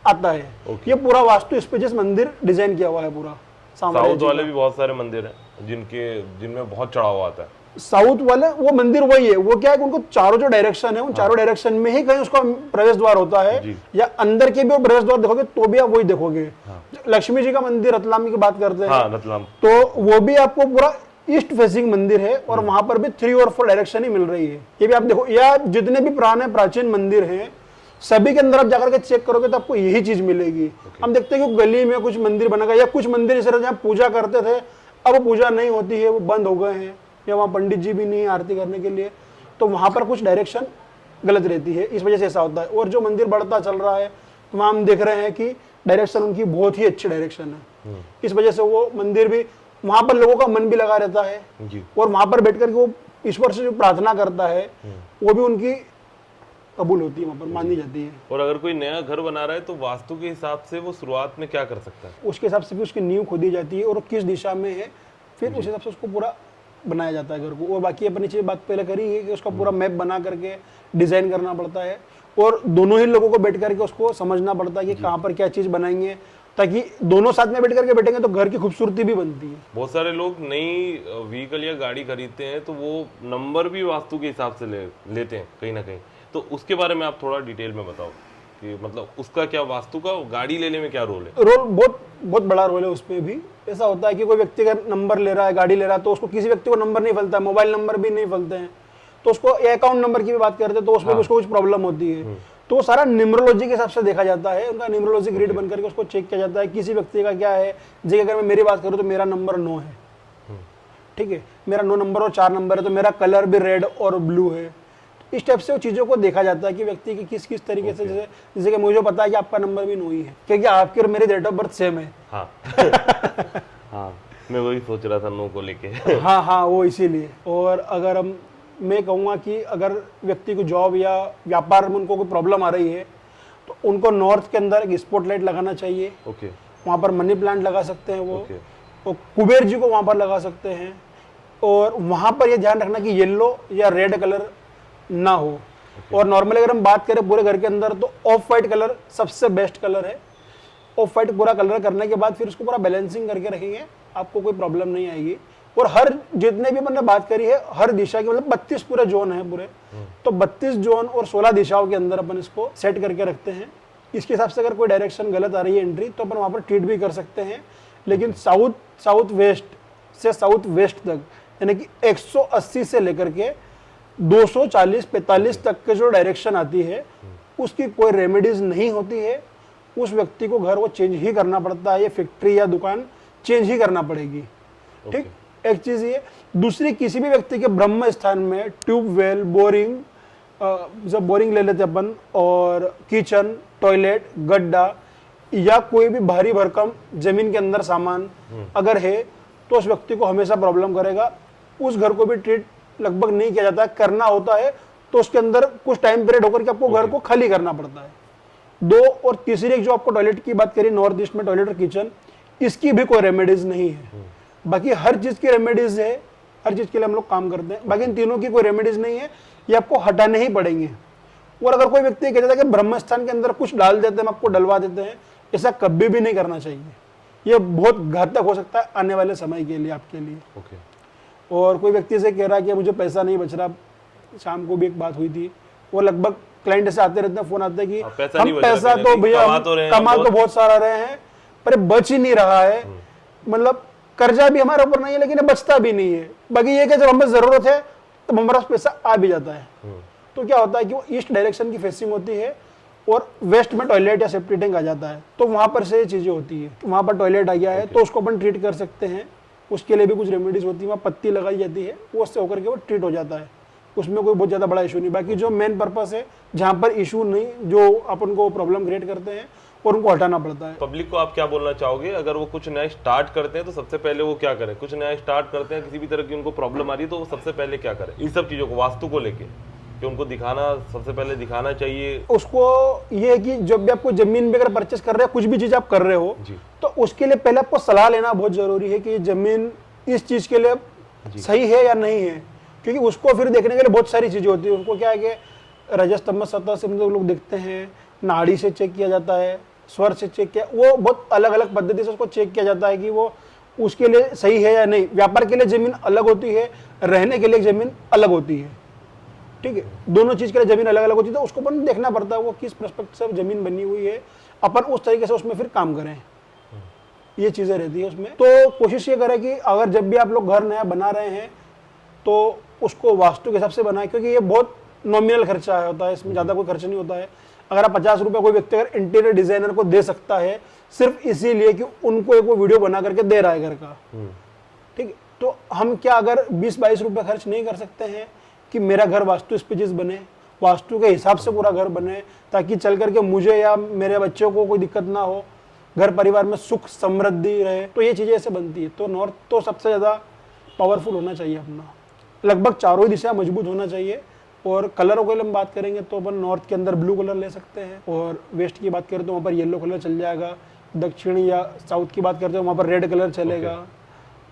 आता है। ये पूरा वास्तु इस पे जिस मंदिर डिजाइन किया हुआ है पूरा। साउथ वाले भी बहुत सारे मंदिर हैं जिनमें बहुत चढ़ावा आता है। साउथ वाले वो मंदिर वही है, वो क्या है कि उनको चारों जो डायरेक्शन है उन चारों डायरेक्शन में ही कहीं उसका प्रवेश द्वार होता है, जी। या अंदर के भी वो प्रवेश द्वार देखोगे तो भी आप वही देखोगे। लक्ष्मी जी का मंदिर रतलाम की बात करते हैं, हाँ रतलाम, तो वो भी आपको पूरा ईस्ट फेसिंग मंदिर है और वहां पर भी 3 और 4 डायरेक्शन ही मिल रही है। ये भी आप देखो, या जितने भी पुराने प्राचीन मंदिर हैं सभी के अंदर आप जाकर के चेक करोगे तो आपको यही चीज मिलेगी। हम देखते हैं कि गली में कुछ मंदिर बना गया, या कुछ मंदिर इस तरह जहाँ पूजा करते थे अब वो पूजा नहीं होती है, वो बंद हो गए हैं, या वहाँ पंडित जी भी नहीं है आरती करने के लिए, तो वहाँ पर कुछ डायरेक्शन गलत रहती है, इस वजह से ऐसा होता है। और जो मंदिर बढ़ता चल रहा है तो वहाँ हम देख रहे हैं कि डायरेक्शन उनकी बहुत ही अच्छी डायरेक्शन है, इस वजह से वो मंदिर भी वहाँ पर लोगों का मन भी लगा रहता है जी। और वहाँ पर बैठ कर के वो ईश्वर से जो प्रार्थना करता है वो भी उनकी कबूल होती है, वहाँ पर मानी जाती है। और अगर कोई नया घर बना रहा है तो वास्तु के हिसाब से वो शुरुआत में क्या कर सकता है? उसके हिसाब से भी उसकी नींव खोदी जाती है और वो किस दिशा में है, फिर उस हिसाब से उसको पूरा बनाया जाता है घर को। और बाकी अपनी चीज बात पहले करी है कि उसका पूरा मैप बना करके डिजाइन करना पड़ता है और दोनों ही लोगों को बैठ करके उसको समझना पड़ता है कि कहाँ पर क्या चीज बनाएंगे, ताकि दोनों साथ में बैठ करके बैठेंगे तो घर की खूबसूरती भी बनती है। बहुत सारे लोग नई व्हीकल या गाड़ी खरीदते हैं तो वो नंबर भी वास्तु के हिसाब से लेते हैं कहीं ना कहीं, तो उसके बारे में आप थोड़ा डिटेल में बताओ कि मतलब उसका क्या, वास्तु का गाड़ी लेने में क्या रोल है? रोल बहुत बहुत बड़ा रोल है उसमें भी। ऐसा होता है कि कोई व्यक्ति अगर नंबर ले रहा है, गाड़ी ले रहा है, तो उसको किसी व्यक्ति को नंबर नहीं फलता है, मोबाइल नंबर भी नहीं फलते हैं, तो उसको अकाउंट नंबर की भी बात करते हैं तो उसमें भी उसको कुछ प्रॉब्लम होती है, तो वो सारा न्यूमरोलॉजी के हिसाब से देखा जाता है, उनका न्यूमरोलॉजी ग्रिड बन करके उसको चेक किया जाता है किसी व्यक्ति का क्या है। जैसे अगर मैं मेरी बात करूँ तो मेरा नंबर 9 है, ठीक है, मेरा 9 नंबर और 4 नंबर है, तो मेरा कलर भी रेड और ब्लू है। इस टाइप से वो चीज़ों को देखा जाता है कि व्यक्ति की किस किस तरीके से, जैसे कि मुझे पता है कि आपका नंबर भी 9 ही है क्योंकि आपके और मेरी डेट ऑफ बर्थ सेम है। हाँ हाँ, मैं वही सोच रहा था 9 को लेके। हाँ हाँ, वो इसीलिए। और अगर मैं कहूँगा कि अगर व्यक्ति को जॉब या व्यापार में उनको कोई प्रॉब्लम आ रही है तो उनको नॉर्थ के अंदर एक स्पॉटलाइट लगाना चाहिए। ओके, वहाँ पर मनी प्लांट लगा सकते हैं वो, ओके, और कुबेर जी को वहाँ पर लगा सकते हैं। और वहाँ पर ये ध्यान रखना कि येलो या रेड कलर ना हो। और नॉर्मली अगर हम बात करें पूरे घर के अंदर तो ऑफ वाइट कलर सबसे बेस्ट कलर है। ऑफ वाइट पूरा कलर करने के बाद फिर उसको पूरा बैलेंसिंग करके रखेंगे, आपको कोई प्रॉब्लम नहीं आएगी। और हर जितने भी मैंने बात करी है हर दिशा की, मतलब 32 पूरे जोन है पूरे, तो 32 जोन और 16 दिशाओं के अंदर अपन इसको सेट करके रखते हैं। इसके हिसाब से अगर कोई डायरेक्शन गलत आ रही है एंट्री तो अपन वहाँ पर ट्रीट भी कर सकते हैं। लेकिन साउथ वेस्ट से साउथ वेस्ट तक यानी कि 180 से लेकर के 240-45 तक के जो डायरेक्शन आती है उसकी कोई रेमेडीज नहीं होती है। उस व्यक्ति को घर वो चेंज ही करना पड़ता है, ये फैक्ट्री या दुकान चेंज ही करना पड़ेगी। ठीक, एक चीज ये। दूसरी, किसी भी व्यक्ति के ब्रह्म स्थान में ट्यूबवेल, बोरिंग, जब बोरिंग ले लेते अपन, और किचन, टॉयलेट, गड्ढा या कोई भी भारी भरकम जमीन के अंदर सामान अगर है तो उस व्यक्ति को हमेशा प्रॉब्लम करेगा। उस घर को भी ट्रीट लगभग नहीं किया जाता, करना होता है तो उसके अंदर कुछ टाइम पीरियड होकर के आपको घर को खाली करना पड़ता है। 2 और तीसरी एक जो आपको टॉयलेट की बात करी, नॉर्थ ईस्ट में टॉयलेट और किचन, इसकी भी कोई रेमेडीज नहीं है। बाकी हर चीज की रेमेडीज है, हर चीज के लिए हम लोग काम करते हैं। बाकी इन तीनों की कोई रेमेडीज नहीं है, ये आपको हटाने ही पड़ेंगे। और अगर कोई व्यक्ति कहता है कि ब्रह्म स्थान के अंदर कुछ डाल देते हैं, हम आपको डलवा देते हैं, ऐसा कभी भी नहीं करना चाहिए। ये बहुत घातक हो सकता है आने वाले समय के लिए, आपके लिए। ओके। और कोई व्यक्ति से कह रहा है कि मुझे पैसा नहीं बच रहा, शाम को भी एक बात हुई थी, वो लगभग क्लाइंट से आते रहते हैं, फोन आते हैं कि हम पैसा तो भैया कमा तो बहुत सारा रहे हैं पर बच ही नहीं रहा है, मतलब कर्जा भी हमारे ऊपर नहीं है लेकिन बचता भी नहीं है। बाकी ये कि जब हमें जरूरत है तो हमारे पास पैसा आ भी जाता है। तो क्या होता है कि वो ईस्ट डायरेक्शन की फेसिंग होती है और वेस्ट में टॉयलेट या सेप्टिक टैंक आ जाता है, तो वहां पर से ये चीजें होती है। वहां पर टॉयलेट आ गया है तो उसको अपन ट्रीट कर सकते हैं, उसके लिए भी कुछ रेमेडीज होती है, वहाँ पत्ती लगाई जाती है, वो उससे होकर के वो ट्रीट हो जाता है, उसमें कोई बहुत ज़्यादा बड़ा इशू नहीं। बाकी जो मेन पर्पस है जहाँ पर इशू नहीं, जो अपन को प्रॉब्लम क्रिएट करते हैं और उनको हटाना पड़ता है। पब्लिक को आप क्या बोलना चाहोगे, अगर वो कुछ नया स्टार्ट करते हैं तो सबसे पहले वो क्या करें? कुछ नया स्टार्ट करते हैं, किसी भी तरह की उनको प्रॉब्लम आ रही है तो वो सबसे पहले क्या करें इन सब चीज़ों को, वास्तु को लेके, कि उनको दिखाना, सबसे पहले दिखाना चाहिए उसको? ये है कि जब भी आपको जमीन भी अगर परचेस कर रहे हैं, कुछ भी चीज़ आप कर रहे हो जी, तो उसके लिए पहले आपको सलाह लेना बहुत जरूरी है कि ये जमीन इस चीज़ के लिए सही है या नहीं है, क्योंकि उसको फिर देखने के लिए बहुत सारी चीज़ें होती है। उनको क्या है कि रजस्तंभ सतह से लोग देखते हैं, नाड़ी से चेक किया जाता है, स्वर से चेक किया, वो बहुत अलग अलग पद्धति से उसको चेक किया जाता है कि वो उसके लिए सही है या नहीं। व्यापार के लिए जमीन अलग होती है, रहने के लिए जमीन अलग होती है, ठीक है, दोनों चीज के लिए जमीन अलग अलग होती है। तो उसको अपन देखना पड़ता है वो किस पर्सपेक्टिव से जमीन बनी हुई है, अपन उस तरीके से उसमें फिर काम करें, ये चीजें रहती है उसमें। तो कोशिश ये करें कि अगर जब भी आप लोग घर नया बना रहे हैं तो उसको वास्तु के हिसाब से बनाएं, क्योंकि ये बहुत नॉमिनल खर्चा होता है, इसमें ज़्यादा कोई खर्च नहीं होता है। अगर आप 50 रुपये कोई व्यक्ति अगर इंटीरियर डिजाइनर को दे सकता है सिर्फ इसीलिए कि उनको एक वो वीडियो बना करके दे रहा है घर का, ठीक है, तो हम क्या अगर 20-22 रुपये खर्च नहीं कर सकते हैं कि मेरा घर वास्तु स्पेसिस बने, वास्तु के हिसाब से पूरा घर बने, ताकि चल करके मुझे या मेरे बच्चों को कोई दिक्कत ना हो, घर परिवार में सुख समृद्धि रहे। तो ये चीज़ें ऐसे बनती है। तो नॉर्थ तो सबसे ज़्यादा पावरफुल होना चाहिए अपना, लगभग चारों ही दिशा मजबूत होना चाहिए। और कलरों की हम बात करेंगे तो अपन नॉर्थ के अंदर ब्लू कलर ले सकते हैं, और वेस्ट की बात करें तो वहाँ पर येलो कलर चल जाएगा, दक्षिण या साउथ की बात करते हो वहाँ पर रेड कलर चलेगा,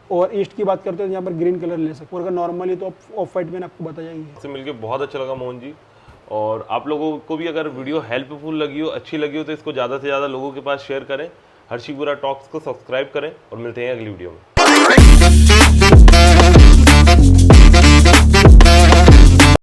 और ईस्ट की बात करते हो यहाँ पर ग्रीन कलर ले सकते हो। अगर नॉर्मली तो ऑफ वाइट मैंने आपको बताया ही है। आपसे मिलकर बहुत अच्छा लगा मोहन जी, और आप लोगों को भी अगर वीडियो हेल्पफुल लगी हो, अच्छी लगी हो, तो इसको ज़्यादा से ज़्यादा लोगों के पास शेयर करें। हर्षिक बुरा टॉक्स को सब्सक्राइब करें और मिलते हैं अगली वीडियो में।